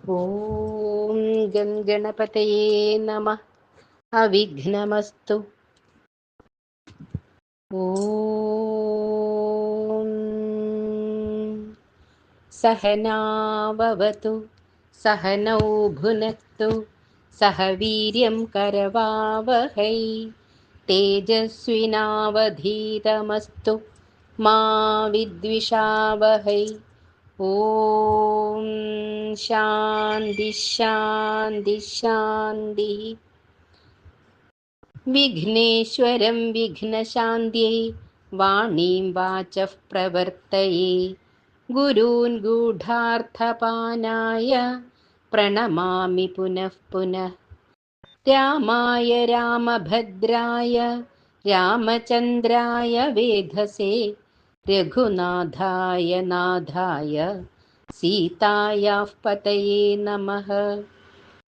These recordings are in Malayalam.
ഓം ഗം ഗണപതയേ നമഃ. അവിഘ്നമസ്തു. ഓം സഹനാവവതു സഹനൗ ഭുനക്തു സഹ വീര്യം കരവാവഹൈ തേജസ്വിനാവധീതമസ്തു മാ വിദ്വിഷാവഹൈ. ഓം ശാന്തി ശാന്തി ശാന്തി. വിഘ്നേശ്വരം വിഘ്നശാന്ത്यै വാണീം വാചഃ പ്രവർത്തയേ ഗുരൂൻ ഗൂഢാർത്ഥപാനായ പ്രണമാമി പുനഃ പുനഃ. രാമായ രാമഭദ്രായ രാമചന്ദ്രായ വേധസേ രഘുനാഥായ നാഥായ സീതായാഃ പതയേ നമഃ.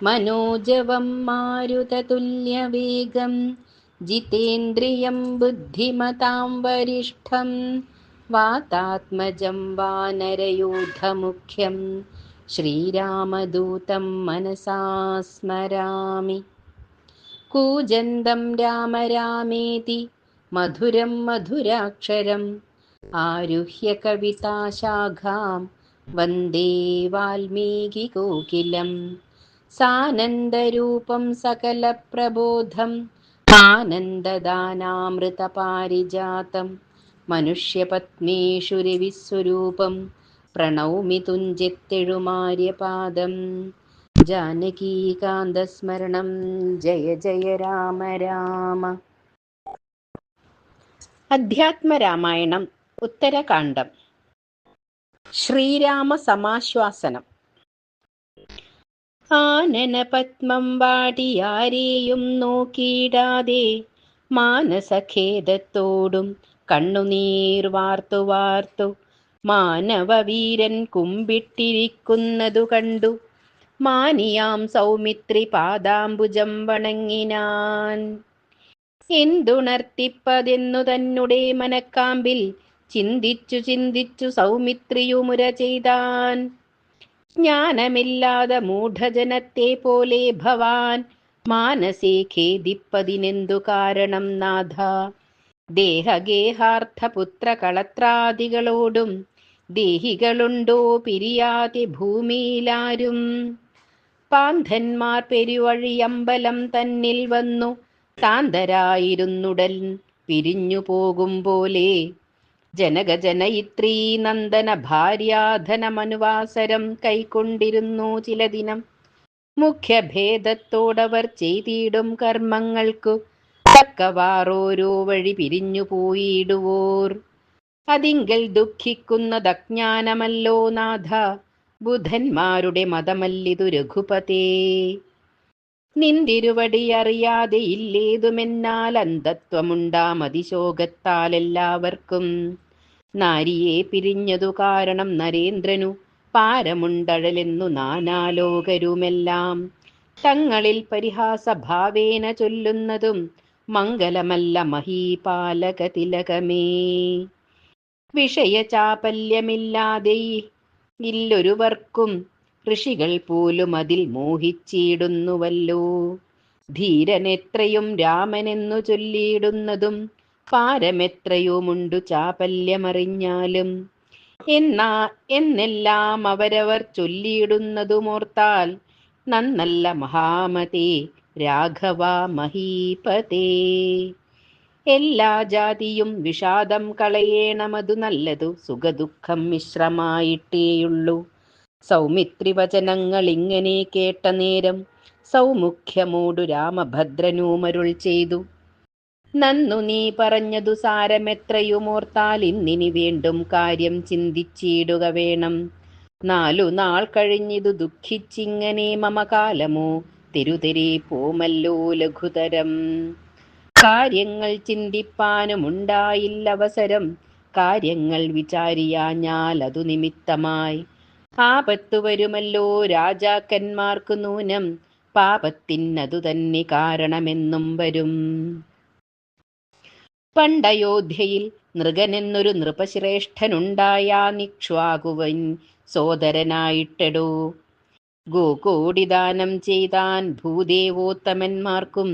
മനോജവം മാരുതതുല്യവേഗം ജിതേന്ദ്രിയം ബുദ്ധിമതാം വരിഷ്ഠം വാതാത്മജം വാനരയൂഥമുഖ്യം ശ്രീരാമദൂതം മനസാ സ്മരാമി. കൂജന്തം രാമ രാമേതി മധുരം മധുരാക്ഷരം ആരുഹ്യ കവിതാശാഖാം വന്ദേ വാൽമീകികോകിലം. സാനന്ദരൂപം സകലപ്രബോധം ആനന്ദദാനാമൃതപാരിജാതം മനുഷ്യപത്മേഷു രവിസ്വരൂപം പ്രണൗമി തുഞ്ചത്തെഴുമാര്യപാദം. ജാനകീകാന്തസ്മരണം ജയ ജയ രാമ രാമ. അധ്യാത്മരാമായണം ഉത്തരകാണ്ഡം. ശ്രീരാമ സമാശ്വാസനം. ആനനപത്മം വാടിയാരെയും നോക്കിയിടാതെ മാനസഖേദത്തോടും കണ്ണുനീർ വാർത്തു വാർത്തു മാനവവീരൻ കുമ്പിട്ടിരിക്കുന്നതു കണ്ടു മാനിയാം സൗമിത്രി പാദാംബുജം വണങ്ങിനാൻ. എന്തുണർത്തിപ്പതെന്നു തന്നെ മനക്കാമ്പിൽ ചിന്തിച്ചു ചിന്തിച്ചു സൗമിത്രിയുമുര ചെയ്താൻ. ജ്ഞാനമില്ലാതെ മൂഢജനത്തെ പോലെ ഭവാൻ മാനസേ ഖേദിപ്പതിനെന്തു കാരണം നാഥ. ദേഹഗേഹാർത്ഥപുത്രകളത്രാദികളോടും ദേഹികളുണ്ടോ പിരിയാതെ ഭൂമിയിലാരും. പാന്ധന്മാർ പെരുവഴിയമ്പലം തന്നിൽ വന്നു താന്തരായിരുന്നുടൻ പിരിഞ്ഞു പോകും പോലെ ജനകജനയിത്രീ നന്ദന ഭാര്യാധനമനുവാസരം കൈക്കൊണ്ടിരുന്നു ചില ദിനം. മുഖ്യഭേദത്തോടവർ ചെയ്തിടും കർമ്മങ്ങൾക്കു തക്കവാറോരോ വഴി പിരിഞ്ഞു പോയിടുവോർ. അതിങ്കൽ ദുഃഖിക്കുന്നതജ്ഞാനമല്ലോ നാഥ. ബുധന്മാരുടെ മതമല്ലിതു രഘുപതേ. നിന്തിരുവടി അറിയാതെ ഇല്ലേതുമെന്നാൽ അന്ധത്വമുണ്ടാം അതിശോകത്താൽ എല്ലാവർക്കും. നാരിയെ പിരിഞ്ഞതു കാരണം നരേന്ദ്രനു പാരമുണ്ടഴലെന്നു നാനാലോകരുമെല്ലാം തങ്ങളിൽ പരിഹാസഭാവേന ചൊല്ലുന്നതും മംഗലമല്ല മഹീപാലക തിലകമേ. വിഷയചാപല്യമില്ലാതെ ഇല്ലൊരുവർക്കും ഋഷികൾ പോലും അതിൽ മോഹിച്ചിടുന്നുവല്ലോ. ധീരനെത്രയും രാമനെന്നു ചൊല്ലിയിടുന്നതും പാരമെത്രയുമുണ്ടു ചാപല്യമറിഞ്ഞാലും. എന്നെല്ലാം അവരവർ ചൊല്ലിയിടുന്നതുമോർത്താൽ നന്നല്ല മഹാമതേ രാഘവ മഹീപതേ. എല്ലാ ജാതിയും വിഷാദം കളയേണമതു നല്ലതു സുഖദുഃഖം മിശ്രമായിട്ടേയുള്ളൂ. സൗമിത്രി വചനങ്ങൾ ഇങ്ങനെ കേട്ട നേരം സൗമുഖ്യമോടു രാമഭദ്രനുമരുൾ ചെയ്തു. നന്നു നീ പറഞ്ഞതു സാരമെത്രയുമോർത്താൽ ഇന്നിനി വീണ്ടും കാര്യം ചിന്തിച്ചിടുക വേണം. 4 നാൾ കഴിഞ്ഞിതു ദുഃഖിച്ചിങ്ങനെ മമകാലമോ തിരുതിരെ പോമല്ലോ ലഘുതരം. കാര്യങ്ങൾ ചിന്തിപ്പാനുമുണ്ടായില്ലവസരം. കാര്യങ്ങൾ വിചാരിയാഞ്ഞാൽ അതു നിമിത്തമായി ആപത്തു വരുമല്ലോ രാജാക്കന്മാർക്കു നൂനം. പാപത്തിനതു തന്നെ കാരണമെന്നും വരും. പണ്ടയോധ്യയിൽ നൃഗനെന്നൊരു നൃപശ്രേഷ്ഠനുണ്ടായ നിക്ഷ്വാകുവൻ സോദരനായിട്ടെടോ. ഗോകോടിദാനം ചെയ്താൻ ഭൂദേവോത്തമന്മാർക്കും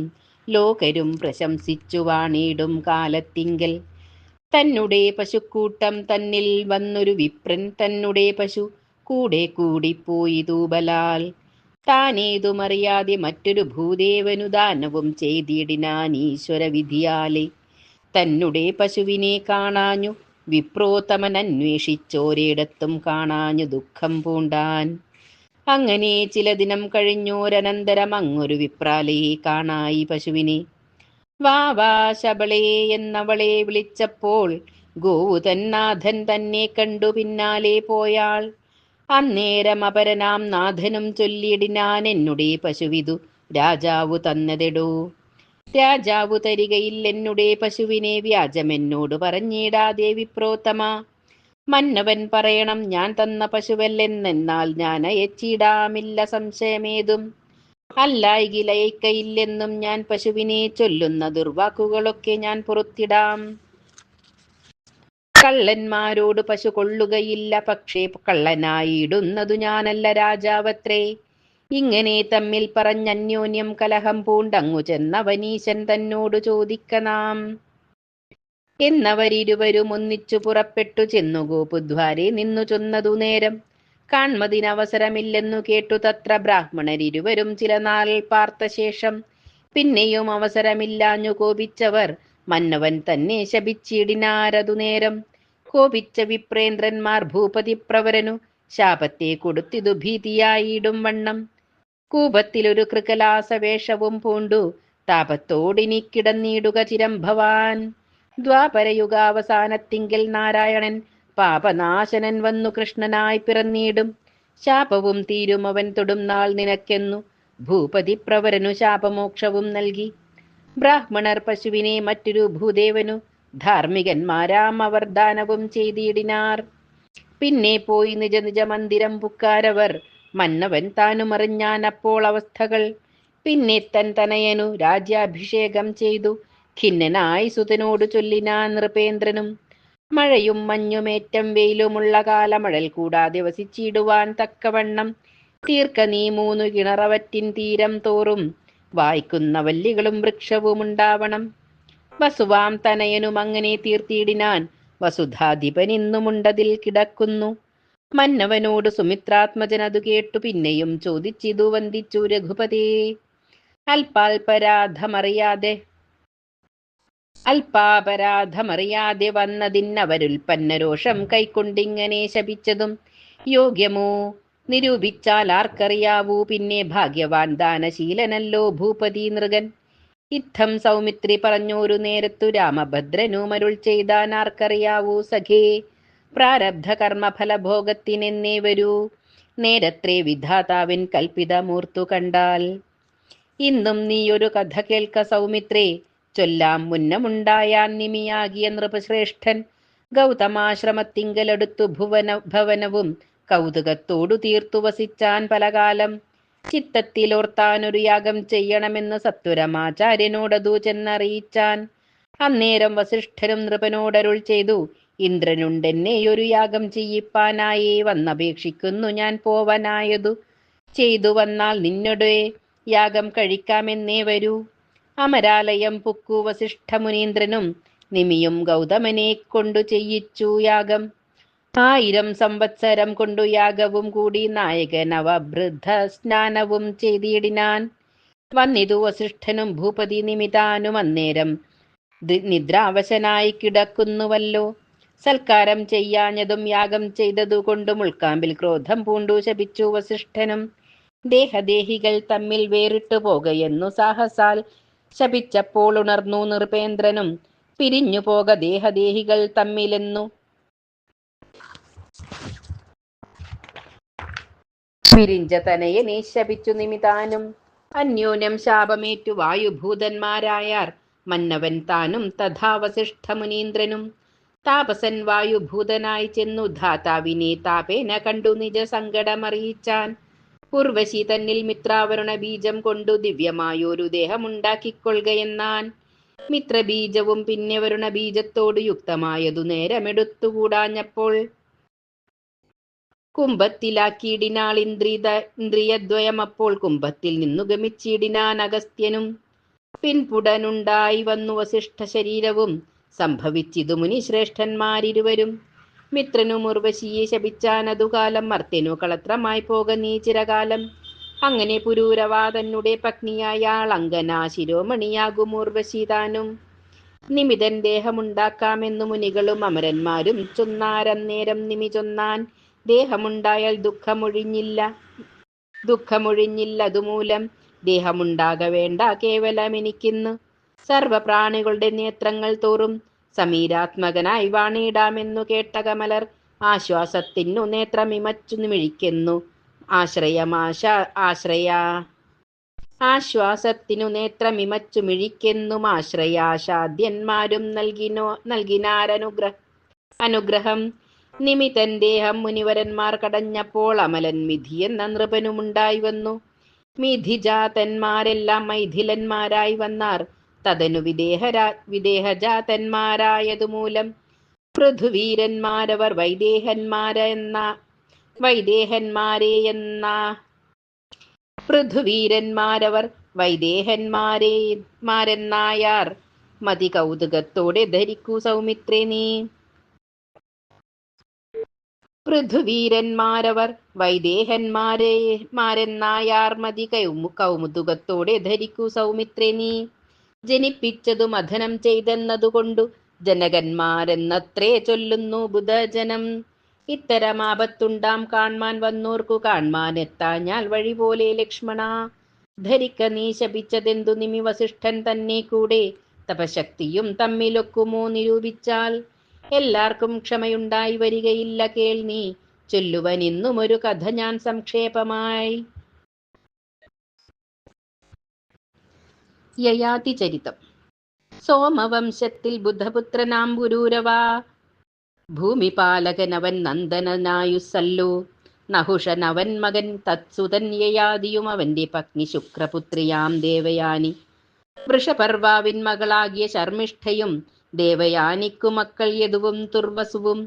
ലോകരും പ്രശംസിച്ചു വാണിടും കാലത്തിങ്കൽ. തന്നെ പശുക്കൂട്ടം തന്നിൽ വന്നൊരു വിപ്രൻ തന്നെ പശു കൂടെ കൂടിപ്പോയി തൂബലാൽ. താനേതുമറിയാതെ മറ്റൊരു ഭൂദേവനു ദാനവും ചെയ്തിടിനാൻ ഈശ്വരവിധിയാലെ. തന്നെ പശുവിനെ കാണാഞ്ഞു വിപ്രോത്തമൻ അന്വേഷിച്ചോരിടത്തും കാണാഞ്ഞു ദുഃഖം പൂണ്ടാൻ. അങ്ങനെ ചില ദിനം കഴിഞ്ഞോരനന്തരം അങ്ങൊരു വിപ്രാലയെ കാണായി പശുവിനെ. വാ വാ ശബളേ എന്നവളെ വിളിച്ചപ്പോൾ ഗോവു തന്നാഥൻ തന്നെ കണ്ടു പിന്നാലെ പോയാൾ. അന്നേരം അപരനാം നാഥനും ചൊല്ലിടിനാൻ എന്നുടെ പശുവിതു രാജാവു തന്നതെടോ. രാജാവു തരികയില്ലെന്നുടെ പശുവിനെ വ്യാജമെന്നോട് പറഞ്ഞിടാതെ വിപ്രോത്തമ. മന്നവൻ പറയണം ഞാൻ തന്ന പശുവല്ലെന്നാൽ ഞാൻ അയച്ചിടാമില്ല സംശയമേതും. അല്ലായികിലയക്കയില്ലെന്നും ഞാൻ പശുവിനെ ചൊല്ലുന്ന ദുർവാക്കുകളൊക്കെ ഞാൻ പുറത്തിടാം. കള്ളന്മാരോട് പശു കൊള്ളുകയില്ല, പക്ഷേ കള്ളനായിടുന്നതു ഞാനല്ല രാജാവത്രേ. ഇങ്ങനെ തമ്മിൽ പറഞ്ഞന്യോന്യം കലഹം പൂണ്ടങ്ങു ചെന്നവനീശൻ തന്നോട് ചോദിക്കനാം. എന്നവരിരുവരും ഒന്നിച്ചു പുറപ്പെട്ടു ചെന്നു ഗോപുദ്വാരെ നിന്നു ചൊന്നതു നേരം. കാൺമതിനവസരമില്ലെന്നു കേട്ടു തത്ര ബ്രാഹ്മണരിരുവരും ചില നാൾ പാർത്ത ശേഷം. പിന്നെയും അവസരമില്ലാഞ്ഞു കോപിച്ചവർ മന്നവൻ തന്നെ ശപിച്ചിടിനാരതു നേരം. കോപിച്ച വിപ്രേന്ദ്രന്മാർ ഭൂപതി പ്രവരനു ശാപത്തെ കൊടുത്തിതു ഭീതിയായിടും വണ്ണം. കൂപത്തിലൊരു കൃകലാസവേഷവും പൂണ്ടു താപത്തോടിനി കിടന്നിടുക ചിരം ഭവാൻ. ദ്വാപരയുഗാവസാനത്തിങ്കിൽ നാരായണൻ പാപനാശനൻ വന്നു കൃഷ്ണനായി പിറന്നിടും. ശാപവും തീരും അവൻ തൊടും നാൾ നിനക്കെന്നു ഭൂപതി പ്രവരനു ശാപമോക്ഷവും നൽകി. ബ്രാഹ്മണർ പശുവിനെ മറ്റൊരു ഭൂദേവനു ധാർമ്മികന്മാരാം അവർ ദാനവും ചെയ്തിടിനാർ. പിന്നെ പോയി നിജ നിജ മന്ദിരം പുക്കാരവർ. മന്നവൻ താനുമറിഞ്ഞാൻ അപ്പോൾ അവസ്ഥകൾ. പിന്നെ തൻ തനയനു രാജ്യാഭിഷേകം ചെയ്തു ഖിന്നനായി സുതനോട് ചൊല്ലിനാൻ നൃപേന്ദ്രനും. മഴയും മഞ്ഞുമേറ്റം വെയിലുമുള്ള കാലമഴൽ കൂടാതെ വസിച്ചിടുവാൻ തക്കവണ്ണം തീർക്ക നീ 3 കിണറവറ്റിൻ തീരം തോറും. വായിക്കുന്ന വല്ലികളും വൃക്ഷവും ഉണ്ടാവണം. വസുവാം തനയനും അങ്ങനെ തീർത്തിയിടിനാൻ. വസുധാധിപൻ ഇന്നുമുണ്ടതിൽ കിടക്കുന്നു. മന്നവനോട് സുമിത്രാത്മജനതു കേട്ടു പിന്നെയും ചോദിച്ചിതു വന്ദിച്ചു രഘുപതേ. അല്പാപരാധമറിയാതെ വന്നതിന്നവരുൽപ്പന്നരോഷം കൈക്കൊണ്ടിങ്ങനെ ശപിച്ചതും യോഗ്യമോ നിരൂപിച്ചാൽ ആർക്കറിയാവൂ. പിന്നെ ഭാഗ്യവാൻ ദാനശീലനല്ലോ ഭൂപതി നൃഗൻ. ഇത്തം സൗമിത്രി പറഞ്ഞോരു നേരത്തു രാമഭദ്രനു മരുൾ ചെയ്താൻ ആർക്കറിയാവൂ സഖേ. പ്രാരബ്ധ കർമ്മഫലഭോഗത്തിനെന്നേ വരൂ നേരത്രേ വിധാതാവിൻ കൽപ്പിതമൂർത്തു കണ്ടാൽ. ഇന്നും നീയൊരു കഥ കേൾക്ക സൗമിത്രേ. ചൊല്ലാം മുന്നമുണ്ടായാൻ നിമിയാകിയ നൃപശ്രേഷ്ഠൻ ഗൗതമാശ്രമത്തിങ്കലടുത്തു ഭവനവും കൗതുകത്തോടു തീർത്തു വസിച്ചാൻ പലകാലം. ചിത്തത്തിലോർത്താനൊരു യാഗം ചെയ്യണമെന്ന് സത്വരമാചാര്യനോടതു ചെന്നറിയിച്ചാൻ. അന്നേരം വസിഷ്ഠനും നൃപനോടരുൾ ചെയ്തു, ഇന്ദ്രനുണ്ടെന്നെയൊരു യാഗം ചെയ്യിപ്പാനായേ വന്നപേക്ഷിക്കുന്നു ഞാൻ പോവനായതു. ചെയ്തു വന്നാൽ നിന്നോടെ യാഗം കഴിക്കാമെന്നേ വരൂ. അമരാലയം പുക്കു വസിഷ്ഠമുനീന്ദ്രനും നിമിയും ഗൗതമനെ കൊണ്ടു ചെയ്യിച്ചു യാഗം. 1000 സംവത്സരം കൊണ്ടു യാഗവും കൂടി നായകനവഭൃദ്ധ സ്നാനവും ചെയ്തിടിനാൻ. വന്നിതു വസിഷ്ഠനും ഭൂപതി നിമിതാനും അന്നേരം നിദ്രാവശനായി കിടക്കുന്നുവല്ലോ. സൽക്കാരം ചെയ്യാഞ്ഞതും യാഗം ചെയ്തതു കൊണ്ടും ഉൾക്കാമ്പിൽ ക്രോധം പൂണ്ടു ശപിച്ചു വസിഷ്ഠനും. ദേഹദേഹികൾ തമ്മിൽ വേറിട്ടു പോകയെന്നു സാഹസാൽ ശപിച്ചപ്പോൾ ഉണർന്നു നൃപേന്ദ്രനും. പിരിഞ്ഞു പോക ദേഹദേഹികൾ തമ്മിലെന്നു വിരിഞ്ച തനയനെ ശപിച്ചു നിമിതാനും. അന്യോന്യം ശാപമേറ്റു വായുഭൂതന്മാരായാർ മന്നവൻ താനും തഥാ വസിഷ്ഠമുനീന്ദ്രനും. താപസൻ വായുഭൂതനായി ചെന്നു ധാതാവിനെ താപേന കണ്ടു നിജ സങ്കടമറിയിച്ചാൻ. ഉർവശി തന്നിൽ മിത്രാവരുണ ബീജം കൊണ്ടു ദിവ്യമായൊരു ദേഹമുണ്ടാക്കിക്കൊള്ളുകയെന്നാൻ. മിത്രബീജവും പിന്നെ വരുണ ബീജത്തോട് യുക്തമായതു നേരമെടുത്തുകൂടാഞ്ഞപ്പോൾ കുംഭത്തിലാക്കിയിടിനാൾ ഇന്ദ്രിയദ്വയം. അപ്പോൾ കുംഭത്തിൽ നിന്നു ഗമിച്ചിടിനാൻ അഗസ്ത്യനും. പിൻപുടനുണ്ടായി വന്നു വസിഷ്ഠ ശരീരവും. സംഭവിച്ചിതു മുനിശ്രേഷ്ഠന്മാരിരുവരും. മിത്രനും ഉർവശിയെ ശപിച്ചാനതുകാലം. മർത്യനു കളത്രമായി പോക നീ ചിരകാലം. അങ്ങനെ പുരൂരവാ തന്നെ പത്നിയായാൾ അങ്കനാ ശിരോമണിയാകും ഉർവശി താനും. നിമിതൻ ദേഹമുണ്ടാക്കാമെന്നു മുനികളും അമരന്മാരും ചൊന്നാരന്നേരം. നിമി ചൊന്നാൻ ദേഹമുണ്ടായാൽ ദുഃഖമൊഴിഞ്ഞില്ലതുമൂലം. ദേഹമുണ്ടാക വേണ്ട കേവലം എനിക്കിന്ന്. സർവപ്രാണികളുടെ നേത്രങ്ങൾ തോറും സമീരാത്മകനായി വാണിടാമെന്നു കേട്ട കമലർ ആശ്വാസത്തിനു നേത്രമിമച്ചു മിഴിക്കുന്നു. ആശ്വാസത്തിനു നേത്രമിമച്ചു മിഴിക്കെന്നും ആശ്രയാശാദ്യന്മാരും നൽകിനാരനുഗ്രഹം. നിമിതൻ ദേഹം മുനിവരന്മാർ കടഞ്ഞപ്പോൾ അമലൻ മിഥി എന്ന നൃപനുമുണ്ടായി വന്നു. മിഥിജാതന്മാരെല്ലാം മൈഥിലന്മാരായി വന്നാർ. തദനു വിദേഹജാതന്മാരായതുമൂലം പൃഥുവീരന്മാരവർ വൈദേഹന്മാരെന്നായാർ. മതി കൗതുകത്തോടെ ധരിക്കൂ സൗമിത്രേ നീ. പൃഥുവീരന്മാരവർ വൈദേഹന്മാരെന്നായാർ. മതി കൗമുദുകത്തോടെ ധരിക്കൂ സൗമിത്രേ നീ. ജനിപ്പിച്ചതു മഥനം ചെയ്തെന്നതുകൊണ്ടു ജനകന്മാരെന്നത്രേ ചൊല്ലുന്നു ബുധജനം. ഇത്തരം ആപത്തുണ്ടാം കാൺമാൻ വന്നോർക്കു കാൺമാൻ എത്താഞ്ഞാൽ വഴി പോലെ ലക്ഷ്മണ. ധരിക്ക നീ ശപിച്ചതെന്തു നിമി വസിഷ്ഠൻ തന്നെ കൂടെ. തപശക്തിയും തമ്മിലൊക്കുമോ നിരൂപിച്ചാൽ എല്ലാവർക്കും ക്ഷമയുണ്ടായി വരികയില്ല. കേൾ നീ ചൊല്ലുവൻ ഇന്നും ഒരു കഥ ഞാൻ സംക്ഷേപമായി. യയാതി ചരിതം. സോമവംശത്തിൽ ബുധപുത്രനാം പുരൂരവാ. ഭൂമിപാലകനവൻ നന്ദനായുസല്ലോ. നഹുഷനവൻ മകൻ തത്സുതൻ യയാതിയും അവന്റെ പത്നി ശുക്രപുത്രിയാം ദേവയാനി. വൃഷപർവാവിൻ മകളാകിയ ശർമ്മിഷ്ഠയും ദേവയാനിക്കു മക്കൾ യദുവും തുർവസുവും.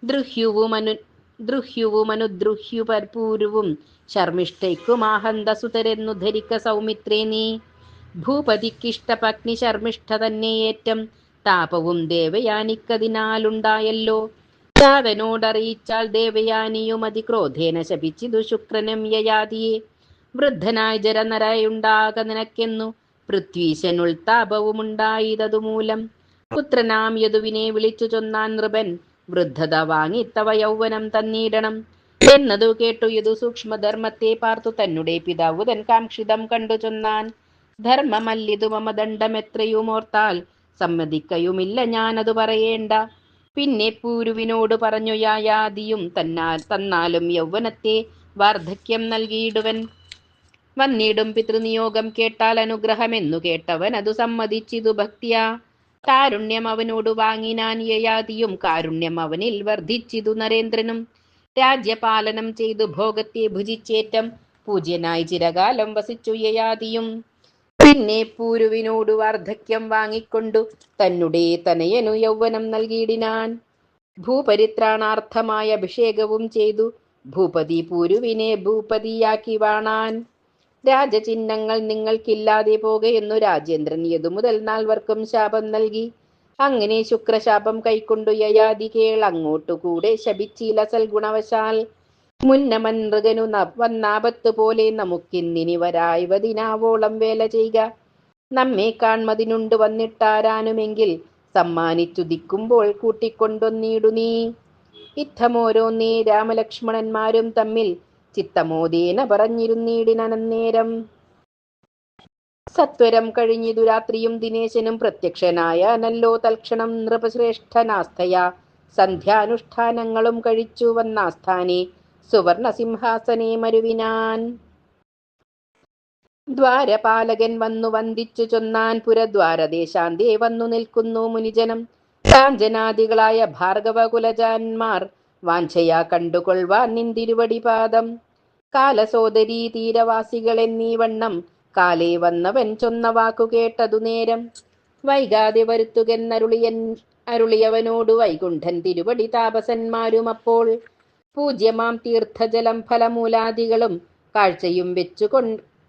ദ്രുഹ്യുവുമനുദ്രുഹ്യുപൂരുവും ശർമ്മിഷ്ഠയ്ക്കുമാഹന്തസുതരെന്നു ധരിക്ക സൗമിത്രേ നീ. ഭൂപതിക്കിഷ്ടപത്നി ശർമ്മിഷ്ഠ തന്നെയേറ്റം താപവും ദേവയാനിക്കതിനാലുണ്ടായല്ലോ. ജാതനോടറിയിച്ചാൽ ദേവയാനിയും അതിക്രോധേന ശപിച്ചിതു ശുക്രനും യയാതിയെ. വൃദ്ധനായി ജരനരയുണ്ടാക നിനക്കെന്നു പൃഥ്വീശനുൾത്താപവുമുണ്ടായതതുമൂലം. പുത്രനാം യദുവിനെ വിളിച്ചു ചൊന്നാൻ നൃപൻ. വൃദ്ധത വാങ്ങിത്തവ യൗവനം തന്നീടണം എന്നതു കേട്ടു യദു സൂക്ഷ്മധർമ്മത്തെ പാർത്തു തന്നെ പിതാവു തൻ കാക്ഷിതം കണ്ടു ചൊന്നാൻ. ധർമ്മമല്ലിതു മമ ദണ്ഡമെത്രയുമോർത്താൽ സമ്മതിക്കയുമില്ല ഞാനതു പറയേണ്ട. പിന്നെ പൂരുവിനോട് പറഞ്ഞു യായാദിയും തന്നാലും യൗവനത്തെ വാർദ്ധക്യം നൽകിയിടുവൻ. വന്നിടും പിതൃനിയോഗം കേട്ടാൽ അനുഗ്രഹമെന്നു കേട്ടവൻ അതു സമ്മതിച്ചിതു ഭക്തിയാ. കാരുണ്യം അവനോട് വാങ്ങിനാൻ യയാതിയും കാരുണ്യം അവനിൽ വർദ്ധിച്ചിതു നരേന്ദ്രനും. രാജ്യപാലനം ചെയ്തു ഭോഗത്തെ ഭുജിച്ചേറ്റം പൂജ്യനായി ചിരകാലം വസിച്ചു യയാതിയും. പിന്നെ പൂരുവിനോട് വാർദ്ധക്യം വാങ്ങിക്കൊണ്ടു തന്നെ തനയനു യൗവനം നൽകിയിടിനാൻ. ഭൂപരിത്രാണാർത്ഥമായ അഭിഷേകവും ചെയ്തു ഭൂപതി പൂരുവിനെ ഭൂപതിയാക്കി വാണാൻ. രാജചിഹ്നങ്ങൾ നിങ്ങൾക്കില്ലാതെ പോകയെന്നു രാജേന്ദ്രൻ യദു മുതൽ 4 ശാപം നൽകി. അങ്ങനെ ശുക്രശാപം കൈക്കൊണ്ടു യയാതി കേൾ അങ്ങോട്ടുകൂടെ ശപിച്ചില സൽഗുണവശാൽ. മുന്നമൻ മൃഗനു വന്നാപത്ത് പോലെ നമുക്കിന്നിനി വരായ്വതിനാവോളം വേല ചെയ്യുക. നമ്മെ കാൺമതിനുണ്ട് വന്നിട്ടാരാനുമെങ്കിൽ സമ്മാനിച്ചു ദിക്കുമ്പോൾ കൂട്ടിക്കൊണ്ടൊന്നിടു നീ. ഇത്തമോരോന്നേ രാമലക്ഷ്മണന്മാരും തമ്മിൽ ചിത്തമോദേന പറഞ്ഞിരുന്നീടിനന്നേരം. സത്വരം കഴിഞ്ഞിതു രാത്രിയും ദിനേശനും പ്രത്യക്ഷനായനല്ലോ തൽക്ഷണം. നൃപശ്രേഷ്ഠനാസ്ഥയ സന്ധ്യാനുഷ്ഠാനങ്ങളും കഴിച്ചു വന്നാസ്ഥാനെ സുവർണ സിംഹാസനെ മരുവിനാൻ. ദ്വാരപാലകൻ വന്നു വന്ദിച്ചു ചൊന്നാൻ പുരദ്വാരദേശാന്തേ വന്നു നിൽക്കുന്നു മുനിജനം. കാഞ്ചനാദികളായ ഭാർഗവകുലജാന്മാർ വാഞ്ചയാ കണ്ടുകൊള്ളുവാൻ നിന്തിരുവടിപാദം. കാലസോദരീ തീരവാസികൾ എന്നീ വണ്ണം കാലേ വന്നവൻ ചൊന്ന വാക്കു കേട്ടതു നേരം. വൈകാതെ അരുളിയവനോടു വൈകുണ്ഠൻ തിരുവടി താപസന്മാരും അപ്പോൾ പൂജ്യമാം തീർത്ഥജലം ഫലമൂലാദികളും കാഴ്ചയും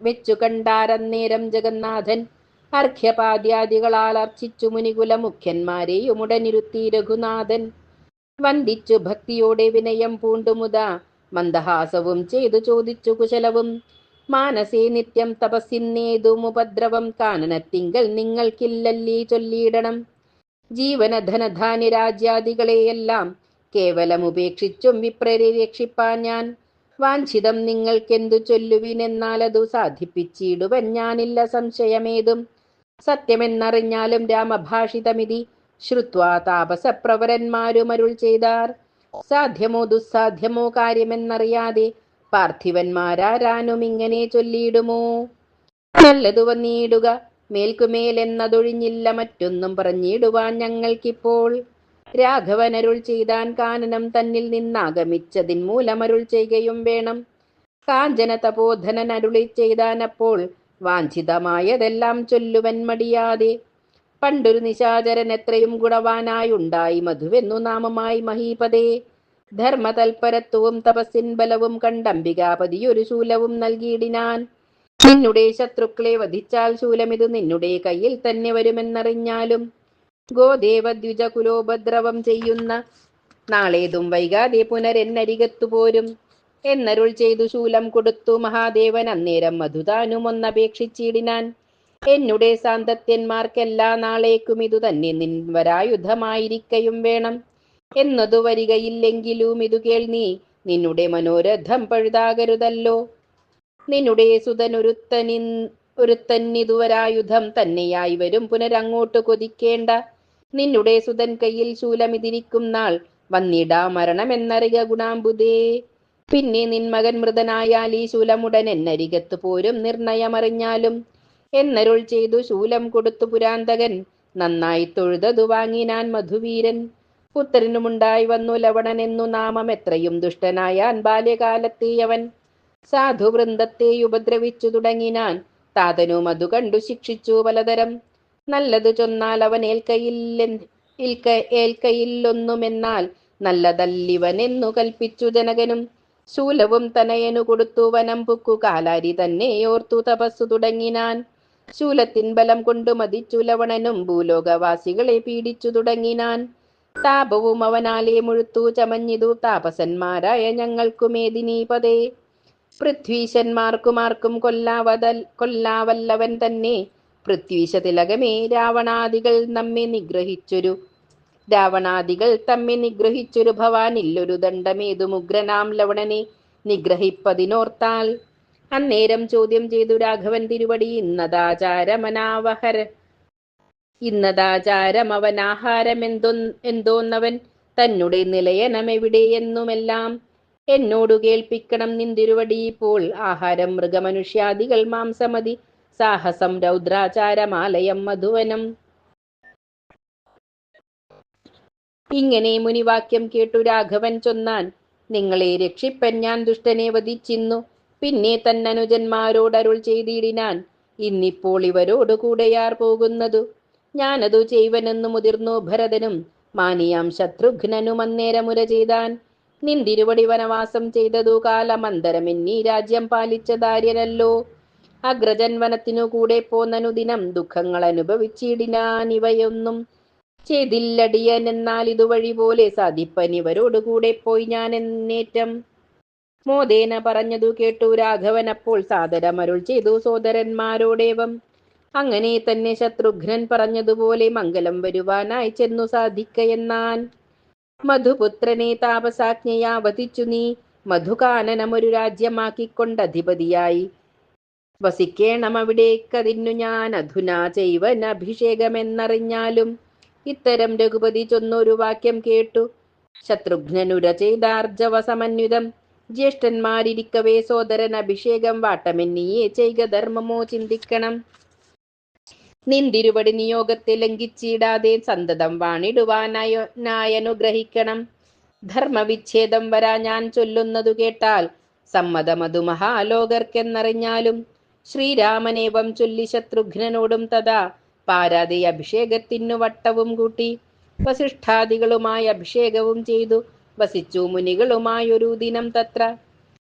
വെച്ചു കണ്ടാരന്നേരം ജഗന്നാഥൻ അർഘ്യപാദ്യാദികളാൽ അർച്ചിച്ചു മുനികുല മുഖ്യന്മാരെയും ഉടനിരുത്തി രഘുനാഥൻ വന്ദിച്ചു ഭക്തിയോടെ വിനയം പൂണ്ടുമുതാ മന്ദഹാസവും ചെയ്തു ചോദിച്ചു കുശലവും മാനസേ നിത്യം തപസ്സിന്നേതുമുപദ്രവം കാനനത്തിങ്കൽ നിങ്ങൾക്കില്ലല്ലീ ചൊല്ലിയിടണം ജീവനധനധാന്യ രാജ്യാദികളെയെല്ലാം കേവലമുപേക്ഷിച്ചും വിപ്രരെ രക്ഷിപ്പാൻ ഞാൻ വാഞ്ചിതം നിങ്ങൾക്കെന്തു ചൊല്ലുവിനെന്നാലതു സാധിപ്പിച്ചിടുവൻ ഞാനില്ല സംശയമേതും സത്യമെന്നറിഞ്ഞാലും രാമഭാഷിതമിതി ശ്രുത്വാ താപസപ്രവരന്മാരും അരുൾ ചെയ്താർ സാധ്യമോ ദുസ്സാധ്യമോ കാര്യമെന്നറിയാതെ പാർത്ഥിവന്മാരാരാനും ഇങ്ങനെ ചൊല്ലിയിടുമോ നല്ലതു വന്നിടുക മേൽക്കുമേലെന്നതൊഴിഞ്ഞില്ല മറ്റൊന്നും പറഞ്ഞിടുവാൻ ഞങ്ങൾക്കിപ്പോൾ രാഘവനരുൾ ചെയ്താൻ കാനനം തന്നിൽ നിന്നാഗമിച്ചതിൻ മൂലമരുൾ ചെയ്യുകയും വേണം കാഞ്ചന തപോധനൻ അരുളി ചെയ്താനപ്പോൾ വാഞ്ചിതമായതെല്ലാം ചൊല്ലുവൻ മടിയാതെ പണ്ടൊരു നിശാചരൻ എത്രയും ഗുണവാനായുണ്ടായി മധുവെന്നു നാമമായി മഹീപതേ ധർമ്മതൽപരത്വവും തപസ്സിൻ ബലവും കണ്ടംബികാപതിയൊരു ശൂലവും നൽകിയിടിനാൻ നിന്നുടെ ശത്രുക്കളെ വധിച്ചാൽ ശൂലമിത് നിന്നുടെ കയ്യിൽ തന്നെ വരുമെന്നറിഞ്ഞാലും ഗോദേവദ്വിജ കുലോപദ്രവം ചെയ്യുന്ന നാളേതും വൈകാതെ പുനരെന്നരികത്തു പോരും എന്നരുൾ ചെയ്തു ശൂലം കൊടുത്തു മഹാദേവൻ അന്നേരം മധുതാനും ഒന്നപേക്ഷിച്ചിടിനാൻ എന്നുടെ സാന്തത്യന്മാർക്കെല്ലാ നാളേക്കും ഇതു തന്നെ നിൻവരായുധമായിരിക്കയും വേണം എന്നതു വരികയില്ലെങ്കിലും ഇതു കേൾ നീ നിന്നുടെ മനോരഥം പഴുതാകരുതല്ലോ നിന്നുടെ ഒരുത്തന്നിതുവരായുധം തന്നെയായി വരും പുനരങ്ങോട്ട് കൊതിക്കേണ്ട നിന്നുടെ സുതൻ കയ്യിൽ ശൂലമിതിരിക്കും നാൾ വന്നിടാ മരണമെന്നറിക ഗുണാംബുദേ പിന്നെ നിൻ മകൻ മൃതനായാൽ ഈ ശൂലമുടൻ എന്നരികത്ത് പോരും നിർണയമറിഞ്ഞാലും എന്നരുൾ ചെയ്തു ശൂലം കൊടുത്തു പുരാന്തകൻ നന്നായി തൊഴുതതു വാങ്ങിനാൻ മധുവീരൻ പുത്രനുമുണ്ടായി വന്നു ലവണൻ എന്നു നാമം എത്രയും ദുഷ്ടനായാൻ ബാല്യകാലത്തേയവൻ സാധുവൃന്ദത്തെ ഉപദ്രവിച്ചു തുടങ്ങിനാൻ താതനും അതു കണ്ടു ശിക്ഷിച്ചു പലതരം നല്ലതു ചൊന്നാൽ അവൻ ഏൽക്കയില്ലൊന്നുമെന്നാൽ നല്ലതല്ലിവനെന്നു കൽപ്പിച്ചു ജനകനും ശൂലവും തനയനു കൊടുത്തു വനം പുക്കു കാലാരി തന്നെ ഓർത്തു തപസ്സു തുടങ്ങിനാൻ ശൂലത്തിൻ ബലം കൊണ്ടു മതിച്ചു ലവണനും ഭൂലോകവാസികളെ പീഡിച്ചു തുടങ്ങിനാൻ താപവും അവനാലെ മുഴുത്തു ചമഞ്ഞിതു താപസന്മാരായ ഞങ്ങൾക്കുമേദിനീപതേ പൃഥ്വീശന്മാർക്കുമാർക്കും കൊല്ലാവല്ലവൻ തന്നെ പൃഥ്വീശ തിലകമേ രാവണാദികൾ തമ്മെ നിഗ്രഹിച്ചൊരു ഭവാനില്ലൊരു ദണ്ഡമേതുമുഗ്രനാം ലവണനെ നിഗ്രഹിപ്പതിനോർത്താൽ അന്നേരം ചോദ്യം ചെയ്തു രാഘവൻ തിരുവടി ഇന്നതാചാരമവനാഹാരം എന്തോന്നവൻ തന്നുടെ നിലയനമെവിടെയെന്നുമെല്ലാം എന്നോടു കേൾപ്പിക്കണം നിന്തിരുവടി ഇപ്പോൾ ആഹാരം മൃഗമനുഷ്യാദികൾ മാംസമതി സാഹസം രൗദ്രാചാരമാലയം മധുവനം ഇങ്ങനെ മുനിവാക്യം കേട്ടു രാഘവൻ ചൊന്നാൻ നിങ്ങളെ രക്ഷിപ്പൻ ഞാൻ ദുഷ്ടനെ വധിച്ചിന്നു പിന്നെ തന്നനുജന്മാരോടരുൾ ചെയ്തിടിനാൻ ഇന്നിപ്പോൾ ഇവരോടു കൂടെയാർ പോകുന്നതു ഞാനതു ചെയ്വനെന്നു മുതിർന്നു ഭരതനും മാനിയാം ശത്രുഘ്നനും അന്നേരമുര ചെയ്താൻ നിന്തിരുവടി വനവാസം ചെയ്തതു കാലമന്തരമെന്നീ രാജ്യം പാലിച്ച ദാര്യനല്ലോ അഗ്രജൻ വനത്തിനു കൂടെ പോന്നനുദിനം ദുഃഖങ്ങൾ അനുഭവിച്ചിടിനാൻ ഇവയൊന്നും ചെയ്തില്ലടിയൻ എന്നാൽ ഇതുവഴി പോലെ സാധിപ്പൻ ഇവരോടുകൂടെ പോയി ഞാൻ എന്നേറ്റം മോദേന പറഞ്ഞതു കേട്ടു രാഘവൻ അപ്പോൾ സാദരമരുൾ ചെയ്തു സോദരന്മാരോടേവം അങ്ങനെ തന്നെ ശത്രുഘ്നൻ പറഞ്ഞതുപോലെ മംഗലം വരുവാനായി ചെന്നു സാധിക്കയെന്നാൻ മധുപുത്രനെ താപസാജ്ഞയാ വധിച്ചു നീ മധുകാനനമൊരു രാജ്യമാക്കിക്കൊണ്ടധിപതിയായി വസിക്കേണം അവിടേക്കതിന്നു ഞാൻ അധുനാ ചെയ്വനഭിഷേകമെന്നറിഞ്ഞാലും ഇത്തരം രഘുപതി ചൊന്നൊരു വാക്യം കേട്ടു ശത്രുഘ്നനുര ചെയ്താർജവ സമന്വിതം ജ്യേഷ്ഠന്മാരിക്കവേ സോദരൻ അഭിഷേകം വാട്ടമെന്നിയെ ചെയ്ക ധർമ്മമോ ചിന്തിക്കണം നിന്തിരുവടി നിയോഗത്തെ ലംഘിച്ചിടാതെ സന്തതം വാണിടുവാനായനുഗ്രഹിക്കണം ധർമ്മവിച്ഛേദം വരാ ഞാൻ ചൊല്ലുന്നതു കേട്ടാൽ സമ്മതമതു മഹാലോകർക്കെന്നറിഞ്ഞാലും ശ്രീരാമനേവം ചൊല്ലി ശത്രുഘ്നനോടും തഥാ പാരാതെ അഭിഷേകത്തിനു വട്ടവും കൂട്ടി വസിഷ്ഠാദികളുമായി അഭിഷേകവും ചെയ്തു വസിച്ചു മുനികളുമായൊരു ദിനം തത്ര.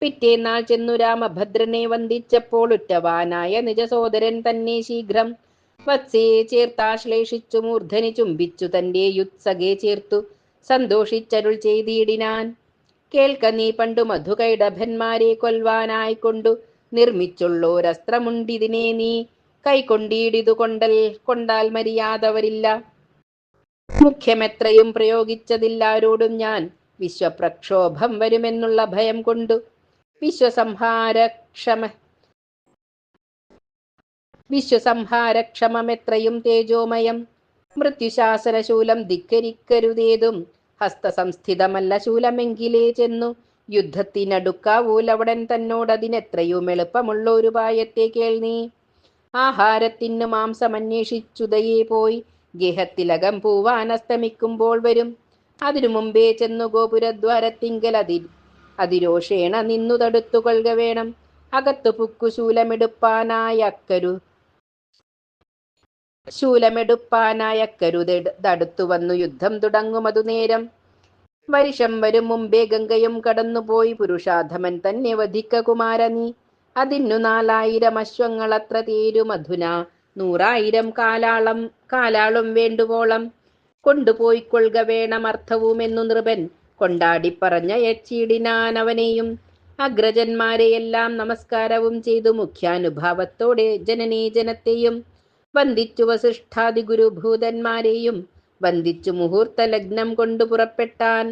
പിറ്റേന്നാൾ ചെന്നു രാമഭദ്രനെ വന്ദിച്ചപ്പോൾ ഉറ്റവാനായ നിജസോദരൻ തന്നെ ശീഘ്രം വത്സയെ ചേർത്താശ്ലേഷിച്ചു മൂർധനി ചുംബിച്ചു തന്റെ യുത്സകെ ചേർത്തു സന്തോഷിച്ചരുൾ ചെയ്തിടിനാൻ. കേൾക്ക നീ പണ്ടു മധുകൈടഭന്മാരെ കൊൽവാനായിക്കൊണ്ടു നിർമ്മിച്ചുള്ളോരസ്ത്രമുണ്ടിതിനെ നീ കൈക്കൊണ്ടിടിതു കൊണ്ടാൽ മര്യാദ വരില്ല. മുഖ്യമെത്രയും പ്രയോഗിച്ചതില്ലാരോടും ഞാൻ വിശ്വപ്രക്ഷോഭം വരുമെന്നുള്ള ഭയം കൊണ്ടു വിശ്വസംഹാരക്ഷമമെത്രയും തേജോമയം. മൃത്യുശാസനശൂലം ധിക്കരിക്കരുതേതും ഹസ്തസംസ്ഥിതമല്ല ശൂലമെങ്കിലേ ചെന്നു യുദ്ധത്തിനടുക്കാവൂലവടൻ തന്നോടതിനെത്രയും എളുപ്പമുള്ള ഒരു ഉപായത്തെ കേൾനീ. ആഹാരത്തിനു മാംസമന്വേഷിച്ചുദയെ പോയി ഗേഹത്തിലകം പൂവാൻ അസ്തമിക്കുമ്പോൾ വരും. അതിനു മുമ്പേ ചെന്നു ഗോപുരദ്വാരത്തിങ്കൽ അതിരോഷേണ നിന്നു തടുത്തുകൊള്ളുക വേണം. അകത്തു പുക്കു ശൂലമെടുപ്പാനായക്കരു തടുത്തു വന്നു യുദ്ധം തുടങ്ങുമതു നേരം. വരിഷം വരും മുമ്പേ ഗംഗയും കടന്നുപോയി പുരുഷാധമൻ തന്നെ വധിക്ക കുമാര നീ. അതിനു 4000 അശ്വങ്ങളത്ര തേരുമധുന 100,000 കാലാളും വേണ്ടുവോളം കൊണ്ടുപോയിക്കൊള്ളുക വേണമർത്ഥവുമെന്നു നൃപൻ കൊണ്ടാടിപ്പറഞ്ഞയച്ചിടിനാൻ അവനെയും. അഗ്രജന്മാരെയെല്ലാം നമസ്കാരവും ചെയ്തു മുഖ്യാനുഭാവത്തോടെ ജനനീജനത്തെയും വന്ദിച്ചു വസിഷ്ഠാദി ഗുരുഭൂതന്മാരെയും വന്ദിച്ചു മുഹൂർത്ത ലഗ്നം കൊണ്ടു പുറപ്പെട്ടാൻ.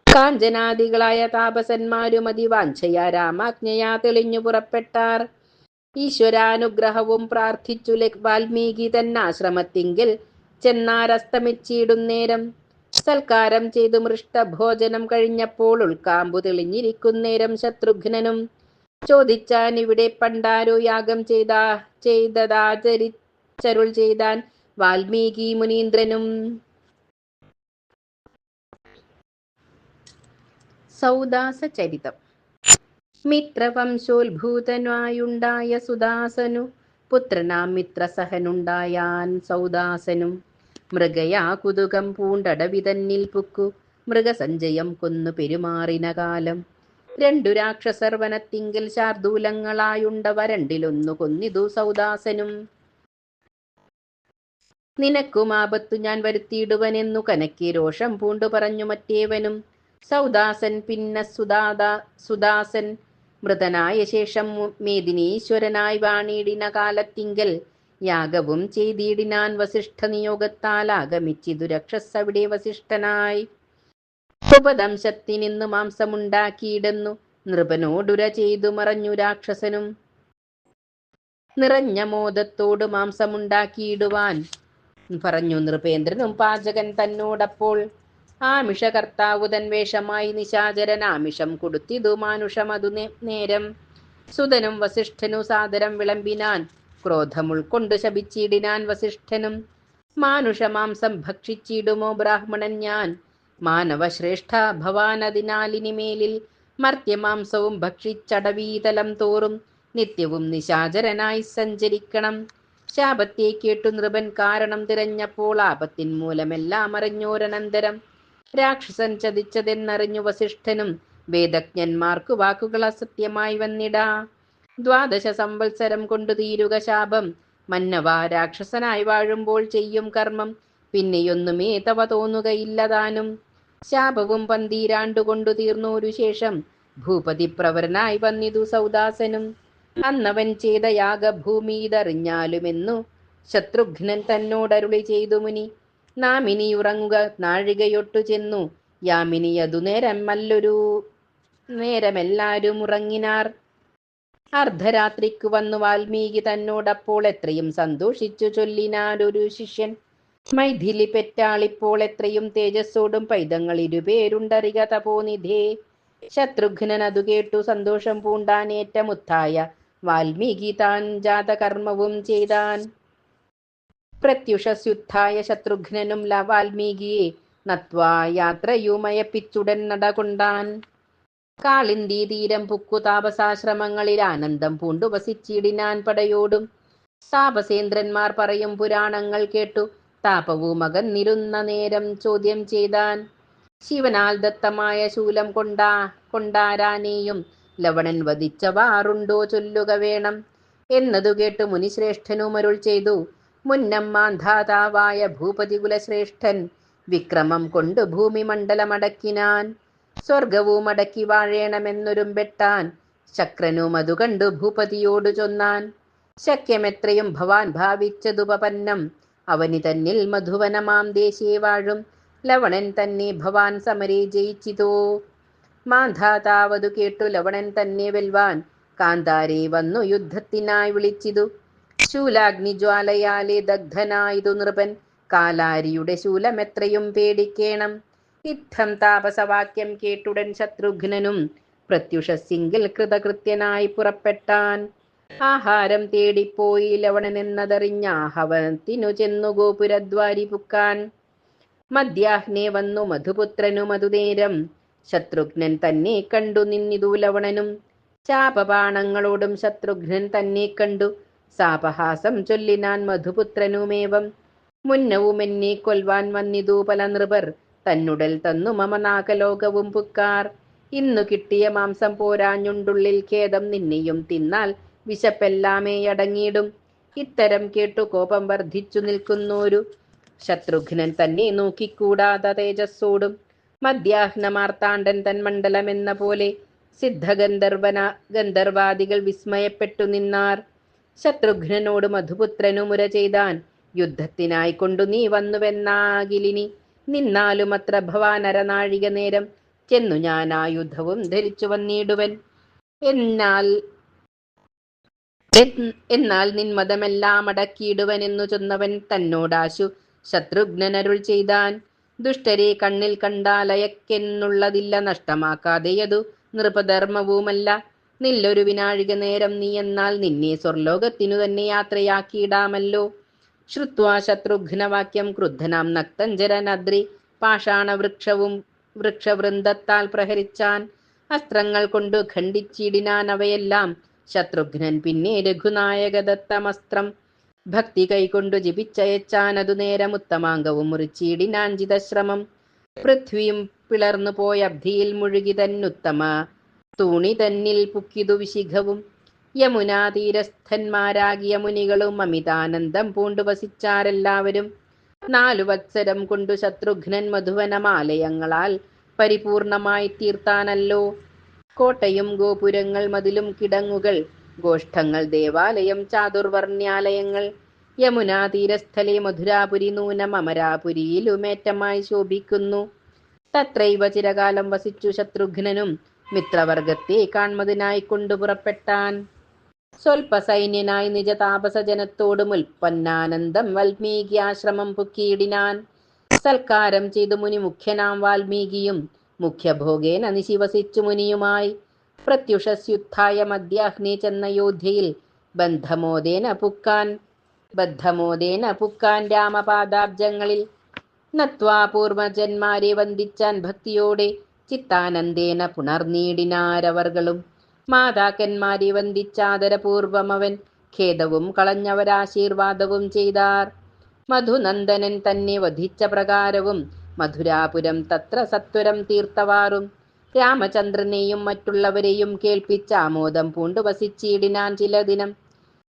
കാഞ്ചനാദികളായ താപസന്മാരും അതിവാഞ്ഛയാ രാമാജ്ഞയാ തെളിഞ്ഞു പുറപ്പെട്ടാർ. ഈശ്വരാനുഗ്രഹവും പ്രാർത്ഥിച്ചു വാൽമീകി തന്നാശ്രമത്തിങ്കിൽ ചെന്നാരസ്തമിച്ചിടുന്നേരം. സൽക്കാരം ചെയ്തു മൃഷ്ടഭോജനം കഴിഞ്ഞപ്പോൾ ഉൾക്കാമ്പു തെളിഞ്ഞിരിക്കുന്നേരം ശത്രുഘ്നനും ചോദിച്ചാൻ ഇവിടെ പണ്ടാരോ യാഗം ചെയ്തതാചരിച്ചരുൾ ചെയ്താൻ വാൽമീകി മുനീന്ദ്രനും. സൗദാസചരിതം. മിത്രവംശോത്ഭൂതനായുണ്ടായ സുദാസനു പുത്രനാം മിത്രസഹനുണ്ടായാൻ സൗദാസനും. മൃഗയാ കുതുകം പൂണ്ടടവിതന്നിൽ പുക്കു മൃഗസഞ്ചയം കൊന്നു പെരുമാറിന കാലം. 2 രാക്ഷസർ വനത്തിങ്കൽ ശാർദൂലങ്ങളായുണ്ടവ രണ്ടിലൊന്നു കൊന്നിതു സൗദാസനും. നിനക്കും ആപത്തു ഞാൻ വരുത്തിയിടുവനെന്നു കനക്കെ രോഷം പൂണ്ടു പറഞ്ഞു മറ്റേവനും. സൗദാസൻ സുദാസൻ മൃതനായ ശേഷം മേദിനീശ്വരനായി വാണിടിന കാലത്തിങ്കൽ യാഗവും ചെയ്തിടിനാൻ വസിഷ്ഠ നിയോഗത്താൽ ആഗമിച്ചിതു രക്ഷസവിടെ വസിഷ്ഠനായി. ഉപദംശത്തിനിന്നു മാംസമുണ്ടാക്കിയിടുന്നു നൃപനോടുര ചെയ്തു മറഞ്ഞു രാക്ഷസനും. നിറഞ്ഞ മോദത്തോട് മാംസമുണ്ടാക്കിയിടുവാൻ പറഞ്ഞു നൃപേന്ദ്രനും പാചകൻ തന്നോടപ്പോൾ. ആമിഷകർത്താവു തൻ വേഷമായി നിശാചരൻ ആമിഷം കൊടുത്തിതു മാനുഷമതു നേരം. സുതനും വസിഷ്ഠനു സാദരം വിളമ്പിനാൻ ക്രോധം ഉൾക്കൊണ്ടു ശപിച്ചിടിനാൻ വസിഷ്ഠനും. മാനുഷമാംസം ഭക്ഷിച്ചിടുമോ ബ്രാഹ്മണൻ ഞാൻ മാനവശ്രേഷ്ഠ ഭവാനതിനാലിനിമേലിൽ മർത്യമാംസവും ഭക്ഷിച്ചടവീതലം തോറും നിത്യവും നിശാചരനായി സഞ്ചരിക്കണം. ശാപത്തെ കേട്ടു നൃപൻ കാരണം തിരഞ്ഞപ്പോൾ ആപത്തിൻ മൂലമെല്ലാം അറിഞ്ഞോരനന്തരം. രാക്ഷസൻ ചതിച്ചതെന്നറിഞ്ഞു വസിഷ്ഠനും വേദജ്ഞന്മാർക്കു വാക്കുകൾ അസത്യമായി വന്നിടാ. 12 സംവത്സരം കൊണ്ടു തീരുക ശാപം മന്നവ രാക്ഷസനായി വാഴുമ്പോൾ ചെയ്യും കർമ്മം പിന്നെയൊന്നുമേ തവ തോന്നുകയില്ലതാനും. ശാപവും 12 കൊണ്ടു തീർന്നോരു ശേഷം ഭൂപതി പ്രവരനായി വന്നിതു സൗദാസനും. അന്നവൻ ചെയ്ത യാഗഭൂമി ഇതറിഞ്ഞാലുമെന്നു ശത്രുഘ്നൻ തന്നോടരുളി ചെയ്തു മുനി. നാം ഇനി ഉറങ്ങുക നാഴികയൊട്ടു ചെന്നു യാമിനി അതു നേരമെല്ലാരും ഉറങ്ങിനാർ. അർദ്ധരാത്രിക്കു വന്നു വാൽമീകി തന്നോടപ്പോൾ എത്രയും സന്തോഷിച്ചു ചൊല്ലിനാരൊരു ശിഷ്യൻ. മൈഥിലി പെറ്റാളിപ്പോൾ എത്രയും തേജസ്സോടും പൈതങ്ങൾ 2 പേരുണ്ടറിക തപോനിധേ. ശത്രുഘ്നൻ അതു കേട്ടു സന്തോഷം പൂണ്ടാനേറ്റമുത്തായ വാൽമീകി താൻ ജാതകർമ്മവും ചെയ്താൻ. പ്രത്യുഷസ്യുദ്ധായ ശത്രുഘ്നനും വാൽമീകിയെ നത്വാ യാത്രയുമയപ്പിച്ചുടൻ നടകൊണ്ടാൻ. കാളിന്തി തീരം പുക്കു താപസാശ്രമങ്ങളിൽ ആനന്ദം പൂണ്ടു വസിച്ചിടിനാൻ പടയോടും. താപസേന്ദ്രന്മാർ പറയും പുരാണങ്ങൾ കേട്ടു താപവും അകന്നിരുന്ന നേരം ചോദ്യം ചെയ്താൻ. ശിവനാൽ ദത്തമായ ശൂലം കൊണ്ടാരാനെയും ലവണൻ വധിച്ചവാറുണ്ടോ ചൊല്ലുക വേണം. എന്നതു കേട്ടു മുനിശ്രേഷ്ഠനും അരുൾ ചെയ്തു. മുന്നം മാന്ധാതാവായ ഭൂപതി കുലശ്രേഷ്ഠൻ വിക്രമം കൊണ്ട് ഭൂമി മണ്ഡലമടക്കിനാൻ. സ്വർഗവും അടക്കി വാഴേണമെന്നൊരുമ്പെട്ടാൻ. ശക്രനും അതു കണ്ടു ഭൂപതിയോടു ചൊന്നാൻ. ശക്യമെത്രയും ഭവാൻ ഭാവിച്ചതുപപന്നം. അവനി തന്നിൽ മധുവനമാം ദേശേ വാഴും ലവണൻ തന്നെ ഭവാൻ സമരെ ജയിച്ചിതോ. മാന്ധാതാവതു കേട്ടു ലവണൻ തന്നെ വെൽവാൻ കാന്താരെ വന്നു യുദ്ധത്തിനായി വിളിച്ചിതു. ശൂലാഗ്നിജ്വാലയാലെ ദഗ്ധനായതു നൃപൻ. കാലാരിയുടെ ശൂലമെത്രയും പേടിക്കേണം. ഇത്തം താപസവാക്യം കേട്ടുടൻ ശത്രുഘ്നനും പ്രത്യുഷസിങ്കിൽ കൃതകൃത്യനായി പുറപ്പെട്ടാൻ. ആഹാരം തേടിപ്പോയി ലവണനെന്നതറിഞ്ഞാഹവനത്തിനു ചെന്നു ഗോപുരദ്വാരി പുക്കാൻ. മധ്യാഹ്നേ വന്നു മധുപുത്രനും അതുനേരം. ശത്രുഘ്നൻ തന്നെ കണ്ടു നിന്നിതു ലവണനും. ശാപബാണങ്ങളോടും ശത്രുഘ്നൻ തന്നെ കണ്ടു സാപഹാസം ചൊല്ലിനാൻ മധുപുത്രനുമേവം. മുന്നവും എന്നെ കൊൽവാൻ വന്നിതു പല നൃപർ. തന്നുടൽ തന്നു മമ നാഗലോകവും പുക്കാർ. ഇന്നു കിട്ടിയ മാംസം പോരാഞ്ഞുണ്ടുള്ളിൽ ഖേദം. നിന്നെയും തിന്നാൽ വിശപ്പെല്ലാമേ അടങ്ങിയിടും. ഇത്തരം കേട്ടു കോപം വർദ്ധിച്ചു നിൽക്കുന്നോരു ശത്രുഘ്നൻ തന്നെ നോക്കിക്കൂടാത തേജസ്സോടും. മധ്യാഹ്നമാർത്താണ്ഡൻ തൻ മണ്ഡലമെന്ന പോലെ ഗന്ധർവാദികൾ വിസ്മയപ്പെട്ടു നിന്നാർ. ശത്രുഘ്നനോട് മധുപുത്രനു മുര ചെയ്താൻ. യുദ്ധത്തിനായി കൊണ്ടു നീ വന്നുവെന്നാകിലിനി നിന്നാലും അത്ര ഭവാനരനാഴിക നേരം ചെന്നു ഞാൻ ആയുധവും ധരിച്ചു വന്നിടുവൻ. എന്നാൽ നിൻമതമെല്ലാം അടക്കിയിടുവനെന്നു ചൊന്നവൻ തന്നോടാശു ശത്രുഘ്നനരുൾ ചെയ്താൻ. ദുഷ്ടരെ കണ്ണിൽ കണ്ടാലയക്കെന്നുള്ളതില്ല. നഷ്ടമാക്കാതെയതു നൃപധർമ്മവുമല്ല. നില്ലൊരു വിനാഴിക നേരം നീ എന്നാൽ നിന്നെ സ്വർലോകത്തിനു തന്നെ യാത്രയാക്കിയിടാമല്ലോ. ശ്രുത്വാ ശത്രുഘ്നവാക്യം ക്രുദ്ധനാം നക്തഞ്ചരനദ്രി വൃക്ഷവൃന്ദത്താൽ പ്രഹരിച്ചാൻ. അസ്ത്രങ്ങൾ കൊണ്ടു ഖണ്ഡിച്ചിടിനാൻ അവയെല്ലാം. ശത്രുഘ്നൻ പിന്നെ രഘുനായകദത്തമസ്ത്രം ഭക്തി കൈകൊണ്ടു ജപിച്ചയച്ചാൻ. അതു നേരം ഉത്തമാംഗവും മുറിച്ചിടിനാൻ ജിതശ്രമം. പൃഥ്വിയും പിളർന്നു പോയ അബ്ധിയിൽ മുഴുകി തന്നുത്തമ തൂണി തന്നിൽ പുക്കിതു വിശിഖവും. യമുനാ തീരസ്ഥന്മാരാകിയ മുനികളും അമിതാനന്ദം പൂണ്ടു വസിച്ചാരെല്ലാവരും. 4 വത്സരം കൊണ്ടു ശത്രുഘ്നൻ മധുവനമാലയങ്ങളാൽ പരിപൂർണമായി തീർത്താനല്ലോ. കോട്ടയും ഗോപുരങ്ങൾ മതിലും കിടങ്ങുകൾ ഗോഷ്ഠങ്ങൾ ദേവാലയം ചാതുർവർണ്ണ്യാലയങ്ങൾ. യമുനാ തീരസ്ഥലെ മധുരാപുരി നൂനം അമരാപുരിയിലുമേറ്റമായി ശോഭിക്കുന്നു. തത്രൈവ ചിരകാലം വസിച്ചു ശത്രുഘ്നനും മിത്രവർഗത്തെ കാൺമതിനായി കൊണ്ടു പുറപ്പെട്ടാൻ. സ്വൽപ്പ സൈന്യനായി നിജ താപസജനത്തോടും ഉൽപ്പന്നാനന്ദം വാൽമീകി ആശ്രമം പുക്കിയിടിനാൻ. സൽക്കാരം ചെയ്തു മുനി മുഖ്യനാം വാൽമീകിയും മുഖ്യഭോഗേന നിശിവസിച്ചു മുനിയുമായി. പ്രത്യുഷസ്യുത്ഥായ മധ്യാഹ്നേ ചെന്ന യോധ്യയിൽ ബദ്ധമോദേന പുക്കാൻ രാമപാദാബ്ജങ്ങളിൽ. നത്വാ പൂർവജന്മാരെ വന്ദിച്ചാൻ ഭക്തിയോടെ ചിത്താനന്ദേന പുണർനീടിനാരവർകളും. മാതാക്കന്മാരെ വന്ദിച്ചാദരപൂർവം അവൻ ഖേദവും കളഞ്ഞവരാശീർവാദവും ചെയ്താർ. മധുനന്ദനൻ തന്നെ വധിച്ച പ്രകാരവും മധുരാപുരം തത്ര സത്വരം തീർത്തവാറും. രാമചന്ദ്രനെയും മറ്റുള്ളവരെയും കേൾപ്പിച്ച ആമോദം പൂണ്ടു വസിച്ചിടിനാൻ ചില ദിനം.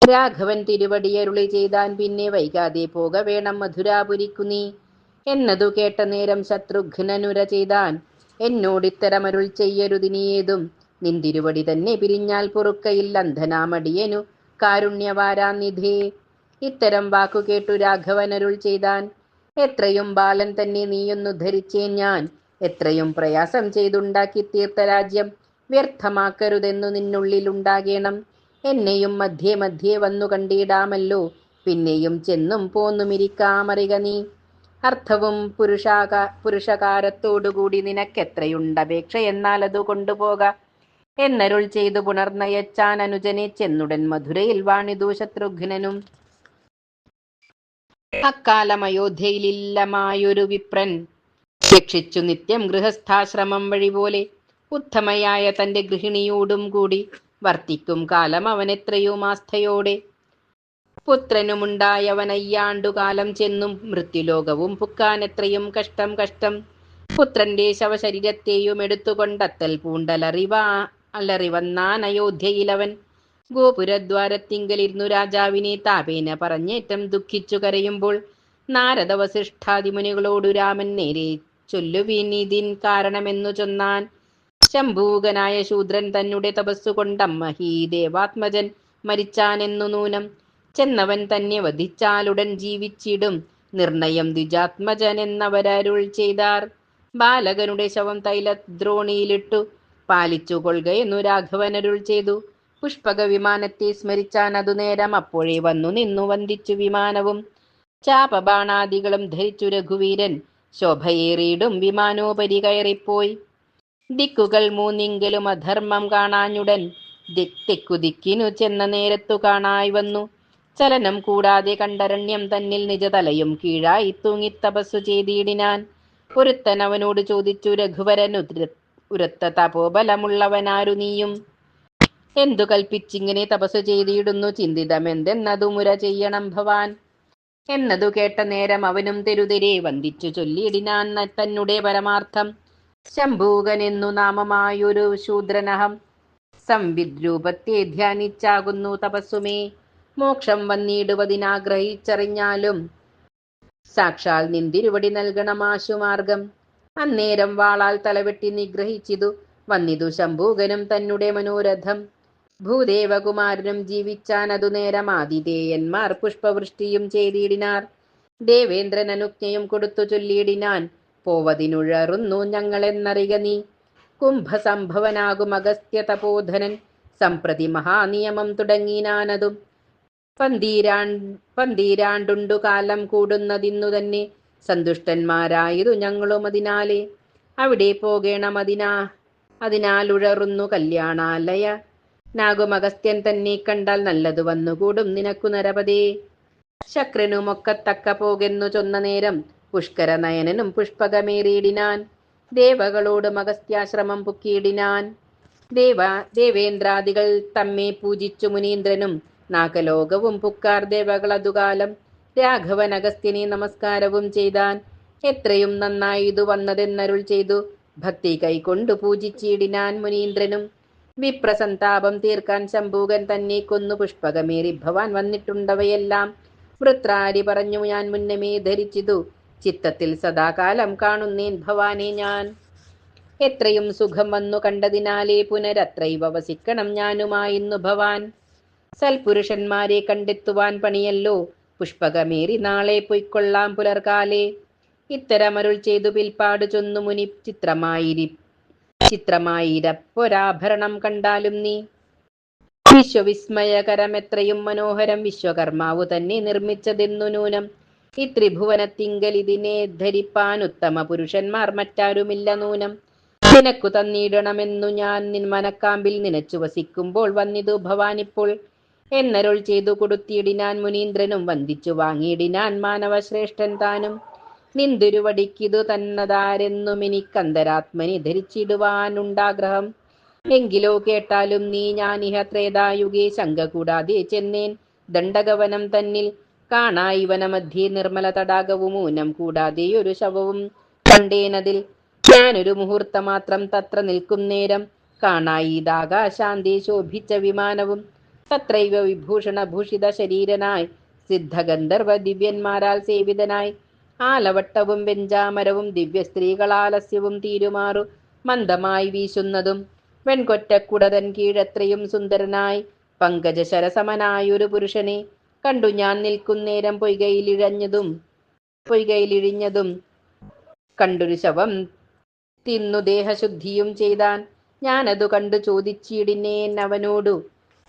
രാഘവൻ തിരുവടിയരുളി ചെയ്താൻ. പിന്നെ വൈകാതെ പോക വേണം മധുരാപുരിക്കു നീ എന്നതു കേട്ട നേരം ശത്രുഘ്നനുര ചെയ്താൻ. എന്നോടിത്തരമരുൾ ചെയ്യരുതിനിയേതും. നിന്തിരുവടി തന്നെ പിരിഞ്ഞാൽ പൊറുക്കയില്ല അന്ധനാമടിയനു കാരുണ്യവാരാനിധേ. ഇത്തരം വാക്കു കേട്ടു രാഘവനരുൾ ചെയ്താൻ. എത്രയും ബാലൻ തന്നെ നീയൊന്നു ധരിച്ചേ ഞാൻ. എത്രയും പ്രയാസം ചെയ്തുണ്ടാക്കി തീർത്ത രാജ്യം വ്യർത്ഥമാക്കരുതെന്നു നിന്നുള്ളിലുണ്ടാകേണം. എന്നെയും മധ്യേ മധ്യേ വന്നു കണ്ടിടാമല്ലോ. പിന്നെയും ചെന്നും പോന്നുമിരിക്കാമറിക നീ. അർത്ഥവും പുരുഷകാരത്തോടുകൂടി നിനക്കെത്രയുണ്ടപേക്ഷ എന്നാൽ അതു കൊണ്ടുപോക എന്നരുൾ ചെയ്തു പുണർനയച്ചാൻ അനുജനെ. ചെന്നുടൻ മധുരയിൽ വാണിതു ശത്രുഘ്നനും. അക്കാലം അയോധ്യയിലില്ലമായൊരു വിപ്രൻ രക്ഷിച്ചു നിത്യം ഗൃഹസ്ഥാശ്രമം വഴി പോലെ. ഉത്തമയായ തന്റെ ഗൃഹിണിയോടും കൂടി വർത്തിക്കും കാലം അവൻ എത്രയോ ആസ്ഥയോടെ. പുത്രനുമുണ്ടായവനയ്യാണ്ടുകാലം ചെന്നും മൃത്യുലോകവും പുക്കാൻ എത്രയും കഷ്ടം കഷ്ടം. പുത്രന്റെ ശവശരീരത്തെയും എടുത്തുകൊണ്ടത്തൽ അലറിവന്നാൻ അയോധ്യയിലവൻ. ഗോപുരദ്വാരത്തിങ്കലിരുന്നു രാജാവിനെ താപേന പറഞ്ഞേറ്റം ദുഃഖിച്ചു കരയുമ്പോൾ നാരദ വസിഷ്ഠാദിമുനികളോടു രാമൻ നേരെ ചൊല്ലുവീൻ ഇതിൻ കാരണമെന്നു ചൊന്നാൻ. ശംഭൂകനായ ശൂദ്രൻ തന്നെ തപസ്സുകൊണ്ടമ്മ ഹീ ദേവാത്മജൻ മരിച്ചാനെന്നു നൂനം. ചെന്നവൻ തന്നെ വധിച്ചാലുടൻ ജീവിച്ചിടും നിർണയം ദ്വിജാത്മജൻ എന്നവരരുൾ ചെയ്താർ. ബാലകനുടെ ശവം തൈലദ്രോണിയിലിട്ടു പാലിച്ചു കൊള്ളുകയെന്നു രാഘവനരുൾ ചെയ്തു. പുഷ്പക വിമാനത്തെ സ്മരിച്ചാൻ അതു നേരം അപ്പോഴേ വന്നു നിന്നു വന്ദിച്ചു വിമാനവും. ചാപബാണാദികളും ധരിച്ചു രഘുവീരൻ ശോഭയേറിയിടും വിമാനോപരി കയറിപ്പോയി. ദിക്കുകൾ മൂന്നിങ്കലും അധർമ്മം കാണാഞ്ഞുടൻ തെക്കുദിക്കിനു ചെന്ന നേരത്തു കാണായി വന്നു. ചലനം കൂടാതെ കണ്ടരണ്യം തന്നിൽ നിജതലയും കീഴായി തൂങ്ങി തപസ്സു ചെയ്തിടിനാൻ. ഒരുത്തൻ അവനോട് ചോദിച്ചു, രഘുവരൻ ഉരത്ത തപോബലമുള്ളവനാരു നീയും? എന്തു കൽപ്പിച്ചിങ്ങനെ തപസ്സു ചെയ്തിടുന്നു? ചിന്തിതമെന്തെന്നതു മുര ചെയ്യണം ഭവാൻ. എന്നതു കേട്ട നേരം അവനും തെരുതെരെ വന്ദിച്ചു ചൊല്ലിയിടിനാൻ തന്നെ പരമാർത്ഥം. ശംഭൂകനെന്നു നാമമായൊരു ശൂദ്രനഹം, സംവിദ്രൂപത്തെ ധ്യാനിച്ചാകുന്നു തപസ്സുമേ. മോക്ഷം വന്നിടുവതിനാഗ്രഹിച്ചറിഞ്ഞാലും സാക്ഷാൽ നിന്തിരുവടി നൽകണമാശുമാർഗം. അന്നേരം വാളാൽ തലവെട്ടി നിഗ്രഹിച്ചിതു വന്നിതു ശംഭൂകനും തന്നെ മനോരഥം. ഭൂദേവകുമാരനും ജീവിച്ചാനതു നേരം ആതിഥേയന്മാർ പുഷ്പവൃഷ്ടിയും ചെയ്തിടിനാർ. ദേവേന്ദ്രൻ അനുജ്ഞയും കൊടുത്തു ചൊല്ലിയിടിനാൻ, പോവതിനുഴറുന്നു ഞങ്ങളെന്നറിക നീ. കുംഭസംഭവനാകും അഗസ്ത്യ തപോധനൻ സംപ്രതി മഹാനിയമം തുടങ്ങിനാനതും. പന്തീരാണ്ടുണ്ടു കാലം കൂടുന്നതിന്നു തന്നെ സന്തുഷ്ടന്മാരായതു ഞങ്ങളും അതിനാലേ. അവിടെ പോകേണം അതിനാൽ ഉഴറുന്നു കല്യാണാലയ. നാകും അഗസ്ത്യൻ തന്നെ കണ്ടാൽ നല്ലതു വന്നുകൂടും നിനക്കു നരപതേ. ശക്രനുമൊക്കത്തക്ക പോകെന്നു ചൊന്ന നേരം പുഷ്കര നയനനും പുഷ്പകമേറിയിടിനാൻ. ദേവകളോടും അഗസ്ത്യാശ്രമം പുക്കിയിടിനാൻ. ദേവേന്ദ്രാദികൾ തമ്മെ പൂജിച്ചു മുനീന്ദ്രനും നാഗലോകവും പുക്കാർ ദേവകളതുകാലം. രാഘവൻ അഗസ്ത്യനെ നമസ്കാരവും ചെയ്താൻ. എത്രയും നന്നായിതു വന്നതെന്നരുൾ ചെയ്തു ഭക്തി കൈകൊണ്ടു പൂജിച്ചിടിനാൻ മുനീന്ദ്രനും. വിപ്രസന്താപം തീർക്കാൻ ശംഭൂകൻ തന്നെ കൊന്നു പുഷ്പകമേറി ഭവാൻ വന്നിട്ടുണ്ടവയെല്ലാം. വൃത്രാരി പറഞ്ഞു ഞാൻ മുന്നമേ ധരിച്ചിതു, ചിത്തത്തിൽ സദാകാലം കാണുന്നേൻ ഭവാനെ ഞാൻ. എത്രയും സുഖം വന്നു കണ്ടതിനാലേ പുനരത്രൈവ വസിക്കണം ഞാനുമായിന്നു ഭവാൻ. സൽപുരുഷന്മാരെ കണ്ടെത്തുവാൻ പണിയല്ലോ, പുഷ്പകമേറി നാളെ പൊയ്ക്കൊള്ളാം പുലർകാലേ. ഇത്തരമരുൾ ചെയ്തു പിൽപ്പാട് ചൊന്നു മുനി, ചിത്രമായിരപ്പൊരാഭരണം കണ്ടാലും നീ. വിശ്വവിസ്മയകരം എത്രയും മനോഹരം, വിശ്വകർമാവു തന്നെ നിർമ്മിച്ചതെന്നു നൂനം. ഈ ത്രിഭുവനത്തിങ്കൽ ഇതിനെ ധരിപ്പാൻ ഉത്തമ പുരുഷന്മാർ മറ്റാരുമില്ല നൂനം. നിനക്കു തന്നിടണമെന്നു ഞാൻ നിൻ മനക്കാമ്പിൽ നനച്ചു വസിക്കുമ്പോൾ വന്നിതു ഭവാനിപ്പോൾ എന്നരുൾ ചെയ്തു കൊടുത്തിടിനാൻ. മുനീന്ദ്രനും വന്ദിച്ചു വാങ്ങിയിടിനാൻ മാനവശ്രേഷ്ഠൻ താനും. നിന്തിരുവടിക്കിതു തന്നതാരെന്നും എനിക്കന്തരാത്മനി ധരിച്ചിടുവാനുണ്ടാഗ്രഹം. എങ്കിലോ കേട്ടാലും നീ ഞാനിഹ ത്രേതായുഗേ ശങ്ക കൂടാതെ ചെന്നേൻ ദണ്ഡകവനം തന്നിൽ. കാണായി വനമധ്യേ നിർമ്മല തടാകവും ഊനം കൂടാതെ ഒരു ശവവും കണ്ടേനതിൽ. ഞാനൊരു മുഹൂർത്തമാത്രം തത്ര നിൽക്കും നേരം കാണായി ഇതാകാശാന്തേ ശോഭിച്ച വിമാനവും. തത്രൈവ വിഭൂഷണഭൂഷിത ശരീരനായി സിദ്ധഗന്ധർവ ദിവ്യന്മാരാൽ സേവിതനായി ആലവട്ടവും വെഞ്ചാമരവും ദിവ്യ സ്ത്രീകളാലസ്യവും തീരുമാറു മന്ദമായി വീശുന്നതും വെൺകൊറ്റക്കുടതൻ കീഴത്രയും സുന്ദരനായി പങ്കജശരസമനായൊരു പുരുഷനെ കണ്ടു ഞാൻ നിൽക്കുന്നേരം പൊയ്കയിലിഴിഞ്ഞതും കണ്ടൊരു ശവം തിന്നു ദേഹശുദ്ധിയും ചെയ്താൻ. ഞാനതു കണ്ടു ചോദിച്ചിടിനേൻ അവനോടു,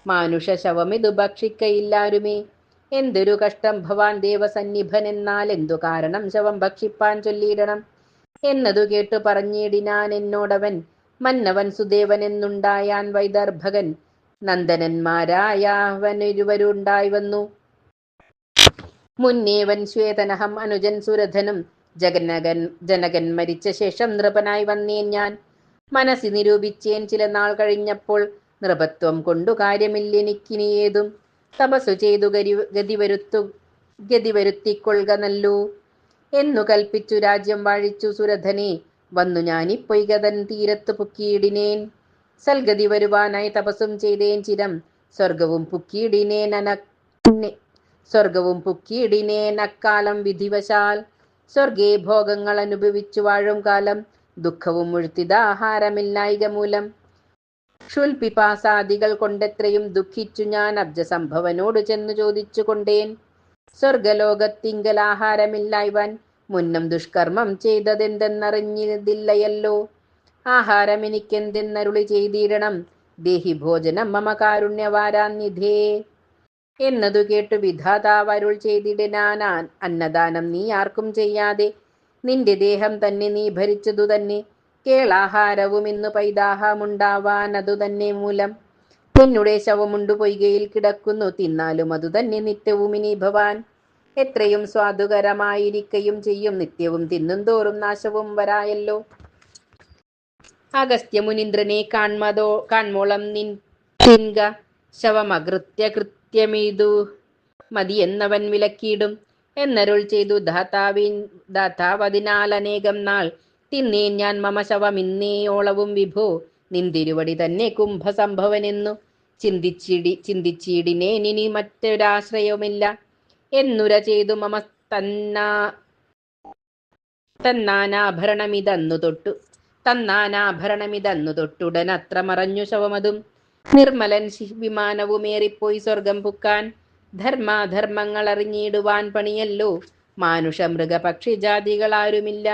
മാനുഷ ശവമിതു ഭക്ഷിക്കയില്ലാരുമേ. എന്തൊരു കഷ്ടം ഭവാൻ ദേവസന്നിഭൻ, എന്നാൽ എന്തു കാരണം ശവം ഭക്ഷിപ്പാൻ ചൊല്ലിയിടണം എന്നതു കേട്ടു പറഞ്ഞിടിനാൻ എന്നോടവൻ. മന്നവൻ സുദേവൻ എന്നുണ്ടായാൻ വൈദർഭകൻ നന്ദനന്മാരായവനിരുവരുണ്ടായി വന്നു. മുന്നേവൻ ശ്വേതനഹം അനുജൻ സുരധനും ജനകൻ മരിച്ച ശേഷം നൃപനായി വന്നേൻ ഞാൻ. മനസ്സി നിരൂപിച്ചേൻ ചില നാൾ കഴിഞ്ഞപ്പോൾ, നൃപത്വം കൊണ്ടു കാര്യമില്ലെനിക്കിനിയേതും. തപസ്സു ചെയ്തു ഗതി വരുത്തിക്കൊള്ളുക നല്ലൂ എന്നു കൽപ്പിച്ചു രാജ്യം വാഴിച്ചു സുരഥനെ വന്നു ഞാനിപ്പൊയ്കതൻ തീരത്ത് പുക്കിയിടിനേൻ. സൽഗതി വരുവാനായി തപസ്സും ചെയ്തേൻ ചിരം സ്വർഗവും പുക്കിയിടിനേൻ അക്കാലം വിധിവശാൽ. സ്വർഗേ ഭോഗങ്ങൾ അനുഭവിച്ചു വാഴും കാലം ദുഃഖവും മുഴുത്തിതാഹാരമില്ലായിക മൂലം. ക്ഷുൽപിപാസാദികൾ കൊണ്ടെത്രയും ദുഃഖിച്ചു ഞാൻ അബ്ജസംഭവനോട് ചെന്നു ചോദിച്ചു കൊണ്ടേൻ. സ്വർഗലോകത്തിങ്കൽ ആഹാരമില്ലായ്വൻ മുന്നം ദുഷ്കർമ്മം ചെയ്തതെന്തെന്നറിഞ്ഞതില്ലയല്ലോ. ആഹാരം എനിക്കെന്തെന്നരുളി ചെയ്തിടണം ദേഹി ഭോജനം മമ കാരുണ്യവാരാന്നിധേ. എന്നതു കേട്ടു വിധാതാവരുൾ ചെയ്തിടിനാൻ, അന്നദാനം നീ ആർക്കും ചെയ്യാതെ നിന്റെ ദേഹം തന്നെ നീ ഭരിച്ചതു തന്നെ. കേളാഹാരവും ഇന്നു പൈതാഹമുണ്ടാവാൻ അതു തന്നെ മൂലം. നിന്നുടെ ശവമുണ്ടു പൊയ്കയിൽ കിടക്കുന്നു, തിന്നാലും അതു തന്നെ നിത്യവും ഇനി ഭവാൻ. എത്രയും സ്വാദുകരമായിരിക്കയും ചെയ്യും, നിത്യവും തിന്നും തോറും നാശവും വരായല്ലോ. അഗസ്ത്യ മുനീന്ദ്രനെ കാൺമോളം തിൻക ശവമകൃത്യ കൃത്യമിതു മതിയെന്നവൻ വിലക്കിയിടും എന്നരുൾ ചെയ്തു ദാതാവതിനാൽ അനേകം നാൾ തിന്നേൻ ഞാൻ മമ ശവമിന്നേയോളവും വിഭോ. നിന്തിരുവടി തന്നെ കുംഭസംഭവനെന്നു ചിന്തിച്ചിടിനേനിനി മറ്റൊരാശ്രയവുമില്ല എന്നുര ചെയ്തു മമ തന്നാനാഭരണമിതന്നു തൊട്ടുടൻ അത്ര മറഞ്ഞു ശവമതും. നിർമ്മലൻ വിമാനവുമേറിപ്പോയി സ്വർഗം പുക്കാൻ. ധർമാധർമ്മങ്ങൾ അറിഞ്ഞിടുവാൻ പണിയല്ലോ, മാനുഷ മൃഗ പക്ഷി ജാതികളാരുമില്ല.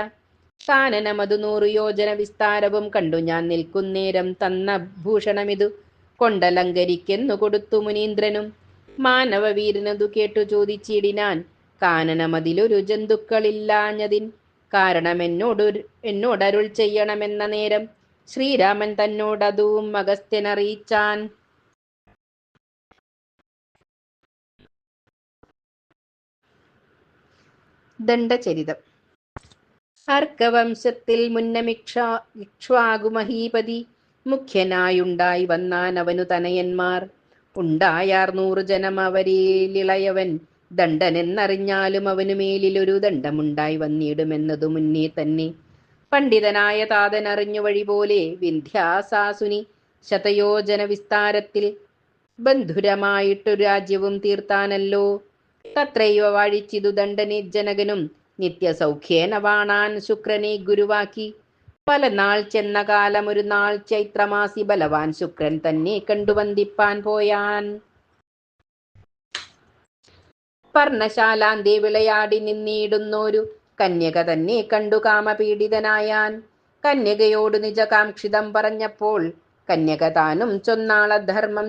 കാനനമതു 100 യോജന വിസ്താരവും കണ്ടു ഞാൻ നിൽക്കുന്നേരം തന്ന ഭൂഷണമിതു കൊണ്ടലങ്കരിക്കെന്നു കൊടുത്തു മുനീന്ദ്രനും. മാനവവീരനതു കേട്ടു ചോദിച്ചിടിനാൻ, കാനനമതിലൊരു ജന്തുക്കളില്ലാഞ്ഞതിൻ കാരണം എന്നോടരുൾ ചെയ്യണമെന്ന നേരം. ശ്രീരാമൻ തന്നോടതും അഗസ്ത്യനറിയിച്ചാൻ. ദണ്ഡചരിതം. അർക്കവംശത്തിൽ മുന്നമിക്ഷ്വാകുമഹീപതി മുഖ്യനായുണ്ടായി വന്നാൻ അവനു തനയന്മാർ. ഉണ്ടായാർ 100 ജനം, അവരിലിളയവൻ ദണ്ഡനെന്നറിഞ്ഞാലും അവനു മേലിലൊരു ദണ്ഡമുണ്ടായി വന്നിടുമെന്നതു മുന്നേ തന്നെ. പണ്ഡിതനായ താതനറിഞ്ഞു വഴി പോലെ വിന്ധ്യാസാസുനി ശതയോജന വിസ്താരത്തിൽ ബന്ധുരമായിട്ടൊരു രാജ്യവും തീർത്താനല്ലോ. തത്രൈവ വാഴിച്ചിതു ദണ്ഡനെ ജനകനും നിത്യസൗഖ്യേന വാണാൻ ശുക്രനെ ഗുരുവാക്കി. പല നാൾ ചെന്ന കാലം ഒരു നാൾ ചൈത്രമാസി ബലവാൻ ശുക്രൻ തന്നെ കണ്ടു വന്ദിപ്പാൻ പോയാൻ. പർണശാലാന്തേ വിളയാടി നിന്നിടുന്നോരു കന്യക തന്നെ കണ്ടു കാമപീഡിതനായാൻ. കന്യകയോട് നിജകാംക്ഷിതം പറഞ്ഞപ്പോൾ കന്യക താനും ചൊന്നാളധർമ്മം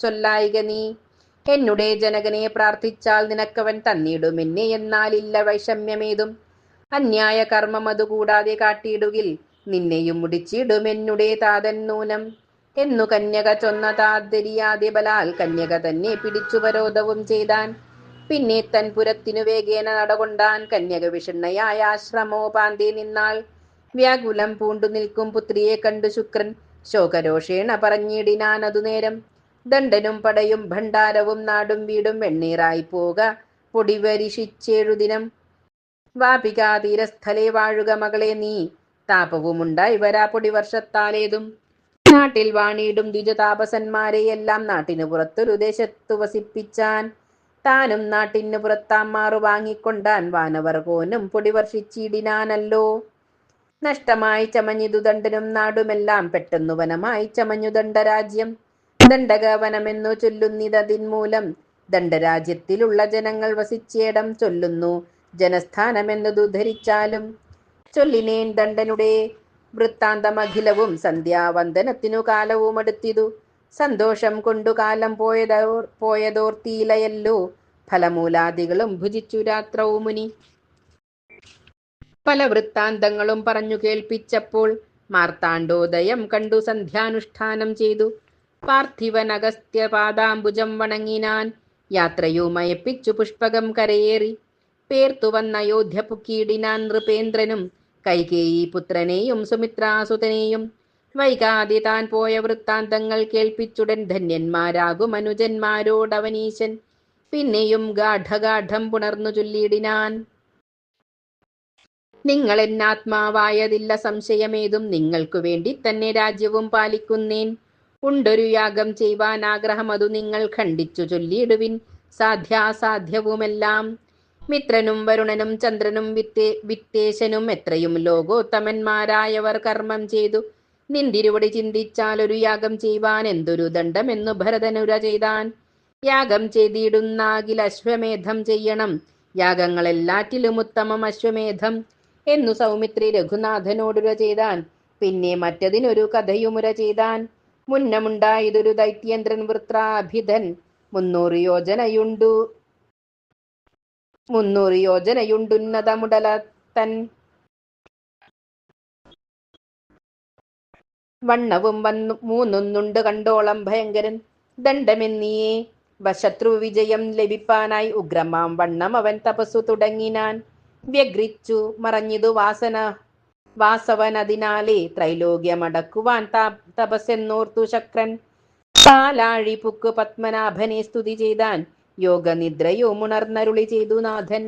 ചൊല്ലായിക നീ. എന്നുടെ ജനകനെ പ്രാർത്ഥിച്ചാൽ നിനക്കവൻ തന്നിടുമെന്നെ, എന്നാലില്ല വൈഷമ്യമേതും. അന്യായ കർമ്മം അതുകൂടാതെ കാട്ടിയിടുകിൽ നിന്നെയും മുടിച്ചിടുമെന്നുടെ താതൻ നൂനം എന്നു കന്യക ചൊന്ന താതരിയാതെ ബലാൽ കന്യക തന്നെ പിടിച്ചു പരോധവും ചെയ്താൻ. പിന്നെ തൻ പുരത്തിനു വേഗേന നടകൊണ്ടാൻ. കന്യക വിഷണ്ണയായ ആശ്രമോപാന്തേ നിന്നാൾ. വ്യാകുലം പൂണ്ടു നിൽക്കും പുത്രിയെ കണ്ടു ശുക്രൻ ശോകരോഷേണ പറഞ്ഞിടിനാൻ അതു നേരം. ദണ്ഡനും പടയും ഭണ്ഡാരവും നാടും വീടും വെണ്ണീറായി പോക പൊടിവരിശിച്ചേഴു ദിനം. വാപികാ തീരസ്ഥലെ വാഴുക മകളെ നീ, താപവുമുണ്ടായി വരാ പൊടിവർഷത്താലേതും. നാട്ടിൽ വാണിടും ദ്വിജതാപസന്മാരെയെല്ലാം നാട്ടിനു പുറത്തൊരു ദേശത്തു വസിപ്പിച്ചാൻ. താനും നാട്ടിനു പുറത്താം മാറു വാങ്ങിക്കൊണ്ടാൻ. വാനവർ പോനും പൊടിവർഷിച്ചിടിനാനല്ലോ. നഷ്ടമായി ചമഞ്ഞിതു ദണ്ഡനും നാടുമെല്ലാം, പെട്ടെന്നു വനമായി ചമഞ്ഞു ദണ്ഡരാജ്യം. ദണ്ഡകവനമെന്നു ചൊല്ലുന്നിതതിന്മൂലം ദണ്ഡരാജ്യത്തിലുള്ള ജനങ്ങൾ വസിച്ചേടം ചൊല്ലുന്നു ജനസ്ഥാനമെന്നതു ധരിച്ചാലും. ചൊല്ലിനേൻ ദണ്ഡനുടെ വൃത്താന്തമഖിലവും, സന്ധ്യാവന്ദനത്തിനു കാലവും അടുത്തിതു. സന്തോഷം കൊണ്ടു കാലം പോയതോർത്തിയിലയല്ലോ. ഫലമൂലാദികളും ഭുജിച്ചു രാത്രവും മുനി. പല വൃത്താന്തങ്ങളും പറഞ്ഞു കേൾപ്പിച്ചപ്പോൾ മാർത്താണ്ഡോദയം കണ്ടു സന്ധ്യാനുഷ്ഠാനം ചെയ്തു. പാർത്ഥിവൻ അഗസ്ത്യ പാദാംബുജം വണങ്ങിനാൻ. യാത്രയോ മയപ്പിച്ചു പുഷ്പകം കരയേറി പേർത്തു വന്ന അയോധ്യ പുക്കിയിടിനാൻ നൃപേന്ദ്രനും കൈകേയി പുത്രനെയും സുമിത്രാസുതനെയും. വൈകാതെ താൻ പോയ വൃത്താന്തങ്ങൾ കേൾപ്പിച്ചുടൻ ധന്യന്മാരാകും അനുജന്മാരോടവനീശൻ പിന്നെയും ഗാഠഗാഠം പുണർന്നു ചൊല്ലിയിടിനാൻ. നിങ്ങൾ എന്നാത്മാവായതില്ല സംശയമേതും, നിങ്ങൾക്കു വേണ്ടി തന്നെ രാജ്യവും പാലിക്കുന്നേൻ. ഉണ്ടൊരു യാഗം ചെയ്യുവാൻ ആഗ്രഹം, അതു നിങ്ങൾ ഖണ്ഡിച്ചു ചൊല്ലിയിടുവിൻ സാധ്യാസാധ്യവുമെല്ലാം. മിത്രനും വരുണനും ചന്ദ്രനും വിത്തേശനും എത്രയും ലോകോത്തമന്മാരായവർ കർമ്മം ചെയ്തു നിന്തിരുവടി ചിന്തിച്ചാൽ ഒരു യാഗം ചെയ്യുവാൻ എന്തൊരു ദണ്ഡമെന്നു ഭരതനുര ചെയ്താൻ. യാഗം ചെയ്തിടുന്നാകിൽ അശ്വമേധം ചെയ്യണം, യാഗങ്ങളെല്ലാറ്റിലും ഉത്തമം അശ്വമേധം എന്നു സൗമിത്രി രഘുനാഥനോടുര ചെയ്താൻ. പിന്നെ മറ്റതിനൊരു കഥയുമുര ചെയ്താൻ. മുന്നമുണ്ടായതൊരു ദൈത്യേന്ദ്രൻ വൃത്രാഭിധൻ 300 യോജനയുണ്ടുന്നതമുടലത്തൻ വണ്ണവും മൂന്നൊന്നുണ്ട് കണ്ടോളം ഭയങ്കരൻ. ദണ്ഡമെന്നിയേ ശത്രു വിജയം ലഭിപ്പാനായി ഉഗ്രമാം വണ്ണം അവൻ തപസ്സു തുടങ്ങിനാൻ. വ്യഗ്രിച്ചു മറഞ്ഞിതു വാസവനതിനാലേ ത്രൈലോക്യമടക്കുവാൻ തപസ്സെന്നോർത്തു ശക്രൻ. പാലാഴി പുക്ക് പത്മനാഭനെ സ്തുതി ചെയ്താൻ, യോഗനിദ്രയുമുണർന്നരുളി ചെയ്തു നാഥൻ.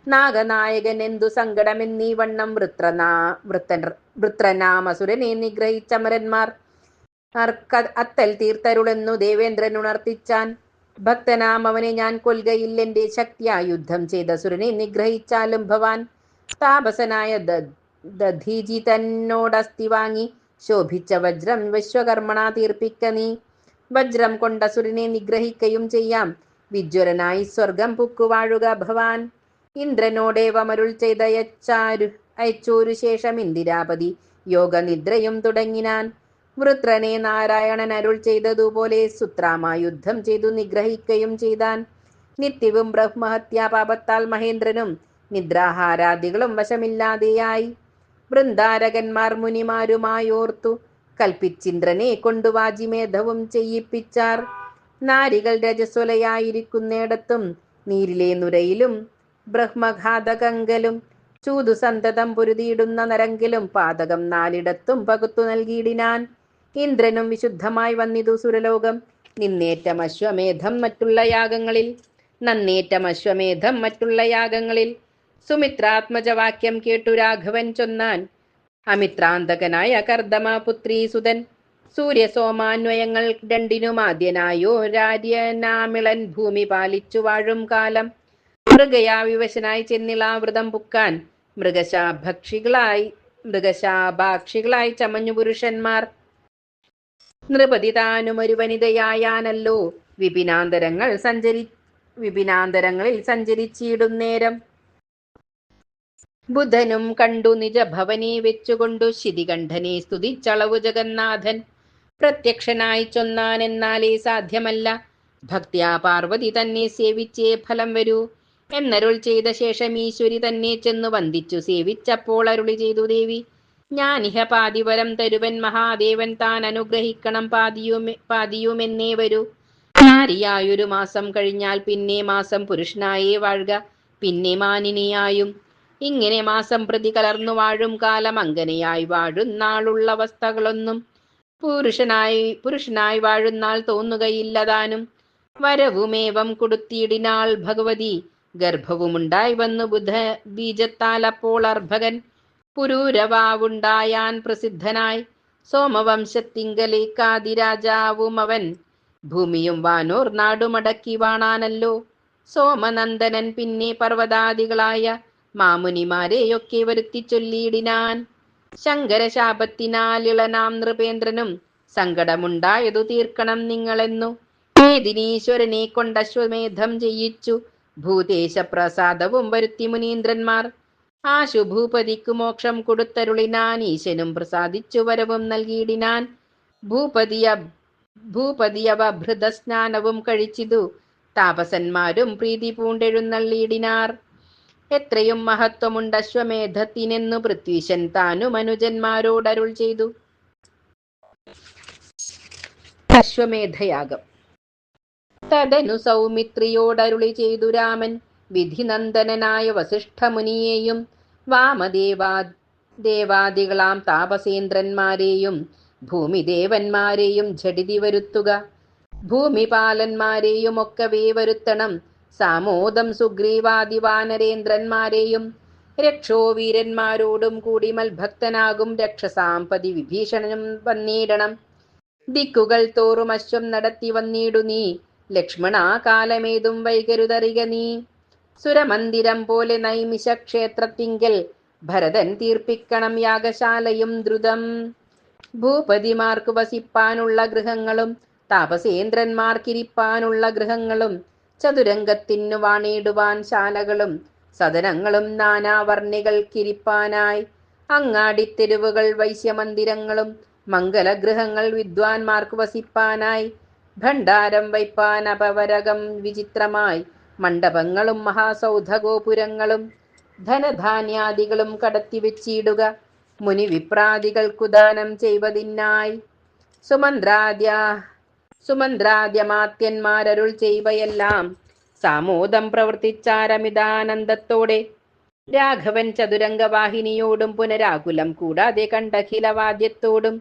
നാഗനായകനെന്തു സങ്കടമെന്നീ വണ്ണം വൃത്രനാമസുരനെ നിഗ്രഹിച്ചമരന്മാർ അത്തൽ തീർത്തരുളെന്നു ദേവേന്ദ്രൻ ഉണർത്തിച്ചാൻ. ഭക്തനാം അവനെ ഞാൻ കൊൽകയില്ലെന്റെ ശക്തിയാ, യുദ്ധം ചെയ്ത സുരനെ നിഗ്രഹിച്ചാലും ഭവാൻ. താപസനായ ദധീജിതന്നോടസ്തി വാങ്ങി ശോഭിച്ച വജ്രം വിശ്വകർമ്മണ തീർപ്പിക്ക നീ. വജ്രം കൊണ്ട സുരനെ നിഗ്രഹിക്കയും ചെയ്യാം, വിജ്വരനായി സ്വർഗം പുക്കുവാഴുക ഭവാൻ. ഇന്ദ്രനോടേവമരുൾ ചെയ്തയച്ചോരു ശേഷം ഇന്ദിരാപതി യോഗനിദ്രയും തുടങ്ങിനാൻ. വൃത്രനെ നാരായണൻ അരുൾ ചെയ്തതുപോലെ സുത്രാമായുദ്ധം ചെയ്തു നിഗ്രഹിക്കയും ചെയ്താൻ. നിത്യവും ബ്രഹ്മഹത്യാപാപത്താൽ മഹേന്ദ്രനും നിദ്രാഹാരാദികളും വശമില്ലാതെയായി. വൃന്ദാരകന്മാർ മുനിമാരുമായോർത്തു കൽപ്പിച്ചിന്ദ്രനെ കൊണ്ടു വാജിമേധവും ചെയ്യിപ്പിച്ചാർ. നാരികൾ രജസ്വലയായിരിക്കുന്നിടത്തും നീരിലെ നുരയിലും ബ്രഹ്മഘാതകങ്കലും ചൂതു സന്തതം പൊരുതിയിടുന്ന നരങ്കിലും പാതകം 4 പകുത്തു നൽകിയിടിനാൻ. ഇന്ദ്രനും വിശുദ്ധമായി വന്നിതു സുരലോകം നന്നേറ്റം അശ്വമേധം മറ്റുള്ള യാഗങ്ങളിൽ. സുമിത്രാത്മജവാക്യം കേട്ടു രാഘവൻ ചൊന്നാൻ, അമിത്രാന്തകനായ കർദമപുത്രീ സുതൻ സൂര്യസോമാന്വയങ്ങൾ രണ്ടിനുമാദ്യനായോരാര്യനാമിളൻ ഭൂമി പാലിച്ചു വാഴും കാലം. മൃഗയാവിവശനായി ചെന്നിളാവൃതം പുക്കാൻ മൃഗശാഭാക്ഷികളായി ചമഞ്ഞു പുരുഷന്മാർ. നൃപതി താനുമൊരു വനിതയായാനല്ലോ വിപിനാന്തരങ്ങളിൽ സഞ്ചരിച്ചിടും നേരം. ബുധനും കണ്ടു നിജഭവനെ വെച്ചുകൊണ്ടു ശിതികണ്ഠനെ സ്തുതിച്ചളവു ജഗന്നാഥൻ. പ്രത്യക്ഷനായി ചൊന്നാൻ, എന്നാലേ സാധ്യമല്ല, ഭക്ത്യാ പാർവതി തന്നെ സേവിച്ചേ ഫലം വരൂ എന്നരുൾ ചെയ്ത ശേഷം ഈശ്വരി തന്നെ ചെന്നു വന്ദിച്ചു സേവിച്ചപ്പോൾ അരുളി ചെയ്തു ദേവി, ഞാനിഹ പാതിവരം തരുവൻ മഹാദേവൻ താൻ അനുഗ്രഹിക്കണം പാതിയുമെന്നേ വരൂ. നാരിയായൊരു മാസം കഴിഞ്ഞാൽ പിന്നെ മാസം പുരുഷനായേ വാഴുക, പിന്നെ മാനിനിയായും. ഇങ്ങനെ മാസം പ്രതി കലർന്നു വാഴും കാലം അങ്ങനെയായി വാഴുന്നാളുള്ള അവസ്ഥകളൊന്നും പുരുഷനായി വാഴുന്നാൾ തോന്നുകയില്ലതാനും. വരവുമേവം കൊടുത്തിയിടിനാൾ ഭഗവതി, ഗർഭവുമുണ്ടായി വന്നു ബുധ ബീജത്താൽ. അപ്പോൾ അർഭകൻ പുരൂരവാവുണ്ടായാൻ പ്രസിദ്ധനായി. സോമവംശത്തിങ്കലേക്കാതിരാജാവും അവൻ, ഭൂമിയും വാനോർ നാടുമടക്കി വാണാനല്ലോ. സോമനന്ദനൻ പിന്നെ പർവ്വതാദികളായ മാമുനിമാരെയൊക്കെ വരുത്തി ചൊല്ലിയിടിനാൻ. ശങ്കരശാപത്തിനാൽ ഇളനാം നൃപേന്ദ്രനും സങ്കടമുണ്ടായതു തീർക്കണം നിങ്ങളെന്നു മേദിനീശ്വരനെ കൊണ്ടശ്വമേധം ചെയ്യിച്ചു ഭൂതേശപ്രസാദവും വരുത്തി മുനീന്ദ്രന്മാർ. ആശു ഭൂപതിക്കു മോക്ഷം കൊടുത്തരുളിനാൻ. ഈശനും പ്രസാദിച്ചു വരവും നൽകിയിടിനാൻ. ഭൂപതിയവഭൃതസ്നാനവും കഴിച്ചിതു താപസന്മാരും പ്രീതി പൂണ്ടെഴുന്നള്ളിയിടിനാർ. എത്രയും മഹത്വമുണ്ട് അശ്വമേധത്തിനെന്നു പൃഥ്വീശൻ താനും അനുജന്മാരോടരുൾ ചെയ്തു. അശ്വമേധയാഗം. തദനു സൗമിത്രിയോടരുളി ചെയ്തു രാമൻ, വിധിനന്ദനായ വസിഷ്ഠമുനിയെയും ദേവാദികളാം താപസേന്ദ്രന്മാരെയും ഭൂമിദേവന്മാരെയും ഝടിതി വരുത്തുക. ഭൂമിപാലന്മാരെയും ഒക്കവേ വരുത്തണം. സാമോദം സുഗ്രീവാദി വാനരേന്ദ്രന്മാരെയും രക്ഷോവീരന്മാരോടും കൂടി മൽഭക്തനാകും രക്ഷസാംപതി വിഭീഷണനും വന്നിടണം. ദിക്കുകൾ തോറും അശ്വം നടത്തി വന്നിടു നീ. ലക്ഷ്മണ കാലമേതും വൈകരുതറിക നീ. സുരമന്ദിരം പോലെ നൈമിഷ ക്ഷേത്രത്തിങ്കൽ ഭരതൻ തീർപ്പിക്കണം യാഗശാലയും ദ്രുതം. ഭൂപതിമാർക്ക് വസിപ്പാനുള്ള ഗൃഹങ്ങളും താപസേന്ദ്രന്മാർക്കിരിപ്പാനുള്ള ഗൃഹങ്ങളും ചതുരംഗത്തിനു വാണിടുവാൻ ശാലകളും സദനങ്ങളും നാനാവർണികൾക്കിരിപ്പാനായി അങ്ങാടിത്തെരുവുകൾ വൈശ്യമന്ദിരങ്ങളും മംഗലഗൃഹങ്ങൾ വിദ്വാൻമാർക്ക് വസിപ്പാനായി ഭണ്ഡാരം വയ്പ്പാൻ അപവരകം വിചിത്രമായി മണ്ഡപങ്ങളും മഹാസൗധഗോപുരങ്ങളും ധനധാന്യാദികളും കടത്തിവെച്ചിടുക മുനിവിപ്രാദികൾക്കു ദാനം ചെയ്വതിനായി. സുമന്ത്രാദ്യമാത്യന്മാരരുൾ ചെയ്വയെല്ലാം സാമോദം പ്രവർത്തിച്ചാരമിതാനന്ദത്തോടെ. രാഘവൻ ചതുരംഗവാഹിനിയോടും പുനരാകുലം കൂടാതെ കണ്ടഖിലവാദ്യത്തോടും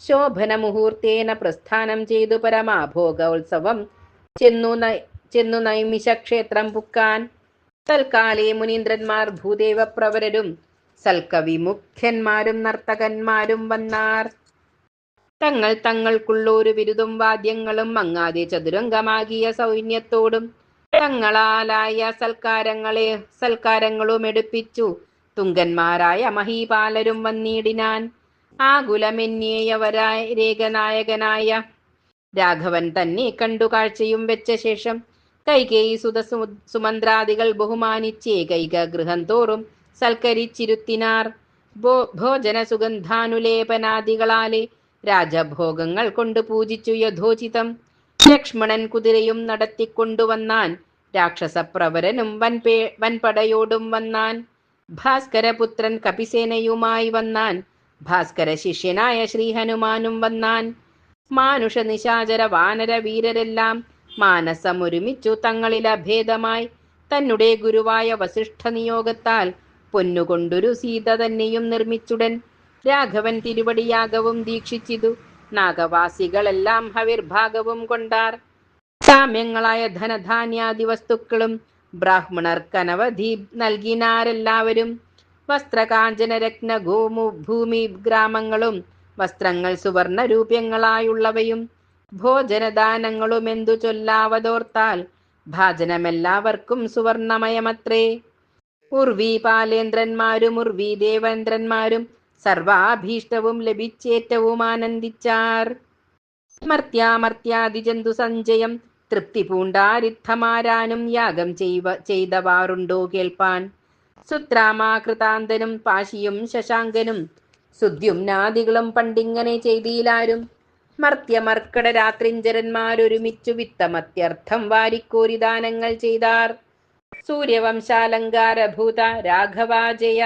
ശോഭന മുഹൂർത്തേന പ്രസ്ഥാനം ചെയ്തു പരമാഭോഗോത്സവം ചെന്നു നൈമിഷക്ഷേത്രം പുക്കാൻ. തൽക്കാലേ മുനീന്ദ്രന്മാർ ഭൂദേവപ്രവരരും സൽക്കവിമുഖ്യന്മാരും നർത്തകന്മാരും വന്നാർ. തങ്ങൾക്കുള്ളൊരു വിരുദും വാദ്യങ്ങളും മങ്ങാതെ ചതുരംഗമാകിയ സൗന്യത്തോടും തങ്ങളാലായ സൽക്കാരങ്ങളും എടുപ്പിച്ചു തുങ്കന്മാരായ മഹീപാലരും വന്നിടിനാൻ. ആകുലമെന്നേയവരായ രേഖനായകനായ രാഘവൻ തന്നെ കണ്ടു കാഴ്ചയും വെച്ച ശേഷം കൈകേയി സുമന്ത്രാദികൾ ബഹുമാനിച്ചേകൈക ഗൃഹം തോറും സൽക്കരിച്ചിരുത്തിനാർ. ഭോജന സുഗന്ധാനുലേപനാദികളാലെ രാജഭോഗങ്ങൾ കൊണ്ട് പൂജിച്ചു യഥോചിതം. ലക്ഷ്മണൻ കുതിരയും നടത്തിക്കൊണ്ടുവന്നാൻ. രാക്ഷസപ്രവരനും വൻപടയോടും വന്നാൻ. ഭാസ്കരപുത്രൻ കപിസേനയുമായി വന്നാൻ. ഭാസ്കര ശിഷ്യനായ ശ്രീഹനുമാനും വന്നാൻ. മാനുഷ നിശാചര വാനര വീരരെല്ലാം മാനസമൊരുമിച്ചു തങ്ങളിലഭേദമായി തന്നെ ഗുരുവായ വസിഷ്ഠ നിയോഗത്താൽ പൊന്നുകൊണ്ടൊരു സീത തന്നെയും നിർമ്മിച്ചുടൻ രാഘവൻ തിരുവടിയാഗവും ദീക്ഷിച്ചിതു. നാഗവാസികളെല്ലാം ഹവിർഭാഗവും കൊണ്ടാർ. സാമ്യങ്ങളായ ധനധാന്യാദി വസ്തുക്കളും ബ്രാഹ്മണർക്കനവധി നൽകിനാരെല്ലാവരും. വസ്ത്രകാഞ്ചന രത്ന ഭൂമി ഗ്രാമങ്ങളും വസ്ത്രങ്ങൾ സുവർണ രൂപ്യങ്ങളായുള്ളവയും ഭോജനദാനങ്ങളും എന്തു ചൊല്ലാവതോർത്താൽ ഭാജനമെല്ലാവർക്കും സുവർണമയമത്രേ. ഉർവീപാലേന്ദ്രന്മാരും ഉർവീദേവേന്ദ്രന്മാരും സർവാഭീഷ്ടവും ലഭിച്ചേറ്റവും ആനന്ദിച്ചാർ. മർത്യാമർത്യാദി ജന്തു സഞ്ചയം തൃപ്തി പൂണ്ടാരിദ്ധമാരാനും യാഗം ചെയ്തവാറുണ്ടോ കേൾപ്പാൻ. സുത്രാമാകൃതാന്തനും പാശിയും ശശാങ്കനും സുദ്യുമ്നാദികളും പണ്ടിങ്ങനെ ചെയ്തിലാരും. മർത്യമർക്കട രാത്രിഞ്ചരന്മാരൊരുമിച്ചു വിത്തമത്യർത്ഥം വാരിക്കോരിദാനങ്ങൾ ചെയ്താർ. സൂര്യവംശാലങ്കാരഭൂത രാഘവാജയ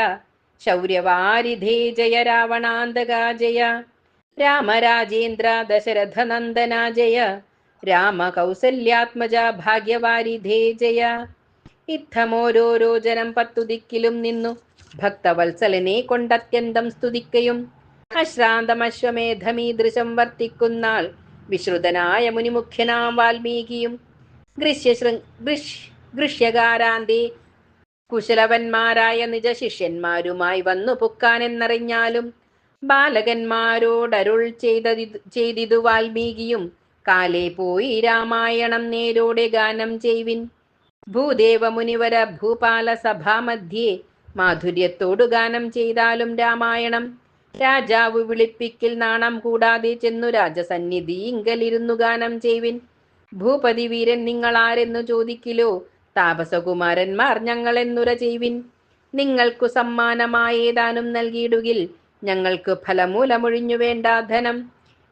ശൗര്യവാരിധേ ജയ രാവണാന്തകാജയ രാമരാജേന്ദ്ര ദശരഥനന്ദനാജയ രാമ കൗസല്യാത്മജ ഭാഗ്യവാരിധേ ജയ. ഇത്തമോരോരോ ജനം 10 ദിക്കിലും നിന്നു ഭക്തവത്സലനെ കൊണ്ടത്യന്തം സ്തുതിക്കയും അശ്രാന്തമശ്വമേധമീദൃശം വർത്തിക്കുന്നാൾ വിശ്രുതനായ മുനിമുഖ്യനാം വാൽമീകിയും ഗൃഷ്യകാരാന്തേ കുശലവന്മാരായ നിജ ശിഷ്യന്മാരുമായി വന്നു പുക്കാനെന്നറിഞ്ഞാലും ബാലകന്മാരോടരുൾ ചെയ്തിതു വാൽമീകിയും കാലേ പോയി രാമായണം നേരോടെ ഗാനം ചെയ്വിൻ. ഭൂദേവ മുനിവര ഭൂപാല സഭാമധ്യേ മാധുര്യത്തോടു ഗാനം ചെയ്താലും രാമായണം. രാജാവ് വിളിപ്പിക്കിൽ നാണം കൂടാതെ ചെന്നു രാജസന്നിധിയിങ്കലിരുന്നു ഗാനം ചെയ്വിൻ. ഭൂപതി വീരൻ നിങ്ങളാരെന്നു ചോദിക്കിലോ താപസകുമാരന്മാർ ഞങ്ങളെന്നുര ചെയ്വിൻ. നിങ്ങൾക്കു സമ്മാനമായേതാനും നൽകിയിടുകിൽ ഞങ്ങൾക്ക് ഫലമൂലമൊഴിഞ്ഞു വേണ്ട ധനം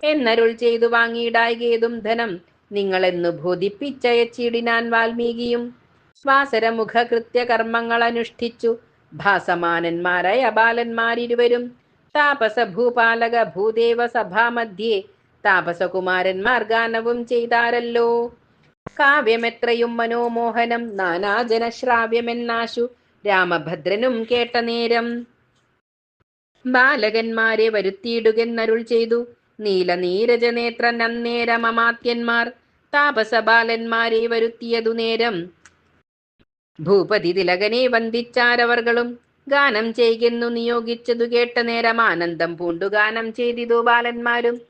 എന്നരുൾ ചെയ്തു വാങ്ങിയിടായകേതും ധനം നിങ്ങളെന്നു ബോധിപ്പിച്ചയച്ചിടിനാൻ വാൽമീകിയും. വാസരമുഖ കൃത്യകർമ്മങ്ങൾ അനുഷ്ഠിച്ചു ഭാസമാനന്മാരായ ബാലന്മാരിരുവരും താപസ ഭൂപാലക ഭൂദേവ സഭാമധ്യേ താപസകുമാരന്മാർ ഗാനവും ചെയ്താരല്ലോ. കാവ്യമെത്രയും മനോമോഹനം നാനാജനശ്രാവ്യമെന്നാശു രാമഭദ്രനും കേട്ട നേരം ബാലകന്മാരെ വരുത്തിയിടുകെന്നരുൾ ചെയ്തു. നീലനീരജനേത്രൻ അന്നേരം അമാത്യന്മാർ താപസബാലന്മാരെ വരുത്തിയതു നേരം ഭൂപതി തിലകനെ വന്ദിച്ചാരവർകളും ഗാനം ചെയ്യെന്നു നിയോഗിച്ചതു കേട്ട നേരം ആനന്ദം പൂണ്ടു ഗാനം ചെയ്തിതു ബാലന്മാരും.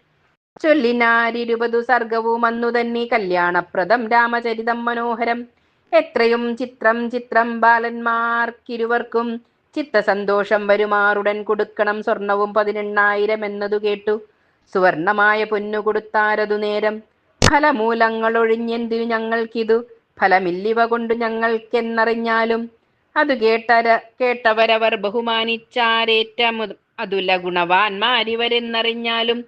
ചൊല്ലിനാരിരുപതു സർഗവും അന്നു തന്നെ കല്യാണപ്രദം രാമചരിതം മനോഹരം. എത്രയും ചിത്രം ചിത്രം ബാലന്മാർക്കിരുവർക്കും ചിത്തസന്തോഷം വരുമാറുടൻ കൊടുക്കണം സ്വർണവും 18,000 എന്നതു കേട്ടു. സുവർണമായ പൊന്നു കൊടുത്താരതു നേരം ഫലമൂലങ്ങൾ ഒഴിഞ്ഞെന്തിനു ഞങ്ങൾക്കിതു ഫലമില്ലിവ കൊണ്ടു ഞങ്ങൾക്കെന്നറിഞ്ഞാലും അതു കേട്ടവരവർ ബഹുമാനിച്ചാരേറ്റ അതുല ഗുണവാന്മാരിവരെന്നറിഞ്ഞാലും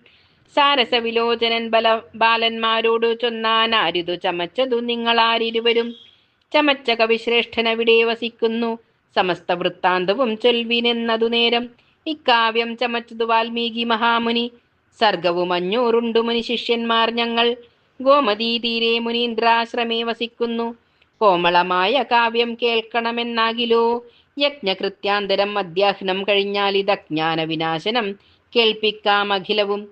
സാരസവിലോചനൻ ബാലന്മാരോടു ചൊന്നാനാരിതു ചമച്ചതു നിങ്ങളാരിരുവരും. ചമച്ച കവിശ്രേഷ്ഠനവിടെ വസിക്കുന്നു സമസ്ത വൃത്താന്തവും ചൊൽവിനെന്നതു നേരം ഇക്കാവ്യം ചമച്ചതു വാൽമീകി മഹാമുനി. സർഗവും 500 മുനി ശിഷ്യന്മാർ ഞങ്ങൾ ഗോമതീ തീരെ മുനീന്ദ്രാശ്രമേ വസിക്കുന്നു. കോമളമായ കാവ്യം കേൾക്കണമെന്നാകിലോ യജ്ഞകൃത്യാന്തരം മധ്യാഹ്നം കഴിഞ്ഞാൽ ഇതജ്ഞാന വിനാശനം കേൾപ്പിക്കാം അഖിലവും.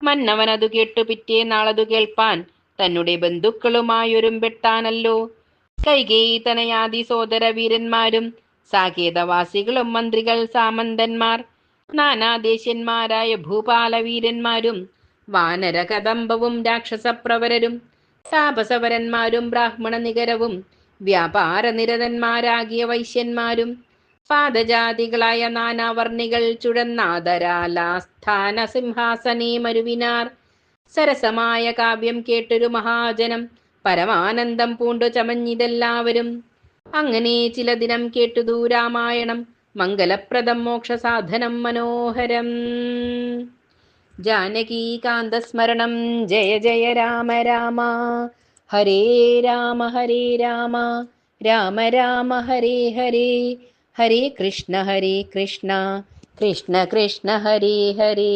മന്നവനതു കേട്ടു പിറ്റേന്നാളതു കേൾപ്പാൻ തന്നെ ബന്ധുക്കളുമായൊരുമ്പെട്ടാനല്ലോ. കൈകേയി തനയാദി സോദര വീരന്മാരും സാകേതവാസികളും മന്ത്രികൾ സാമന്തന്മാർ നാനാദേശന്മാരായ ഭൂപാലവീരന്മാരും വാനര കദംബവും രാക്ഷസപ്രവരരും താപസവരന്മാരും ബ്രാഹ്മണ നികരവും വ്യാപാരനിരതന്മാരാകിയ വൈശ്യന്മാരും പാദജാതികളായ നാനാവർണികൾ ചുഴന്നാദരാലാസ്ഥാന സിംഹാസനേ മരുവിനാർ. സരസമായ കാവ്യം കേട്ടൊരു മഹാജനം പരമാനന്ദം പൂണ്ടു ചമഞ്ഞിതെല്ലാവരും. അങ്ങനെ ചില ദിനം കേട്ടുതു രാമായണം മംഗലപ്രദം മോക്ഷസാധനം മനോഹരം. ജാനകീകാന്തസ്മരണം ജയ ജയ രാമ രാമ. ഹരേ രാമ രാമ രാമ ഹരേ ഹരേ. ഹരേ കൃഷ്ണ കൃഷ്ണ കൃഷ്ണ ഹരേ ഹരേ.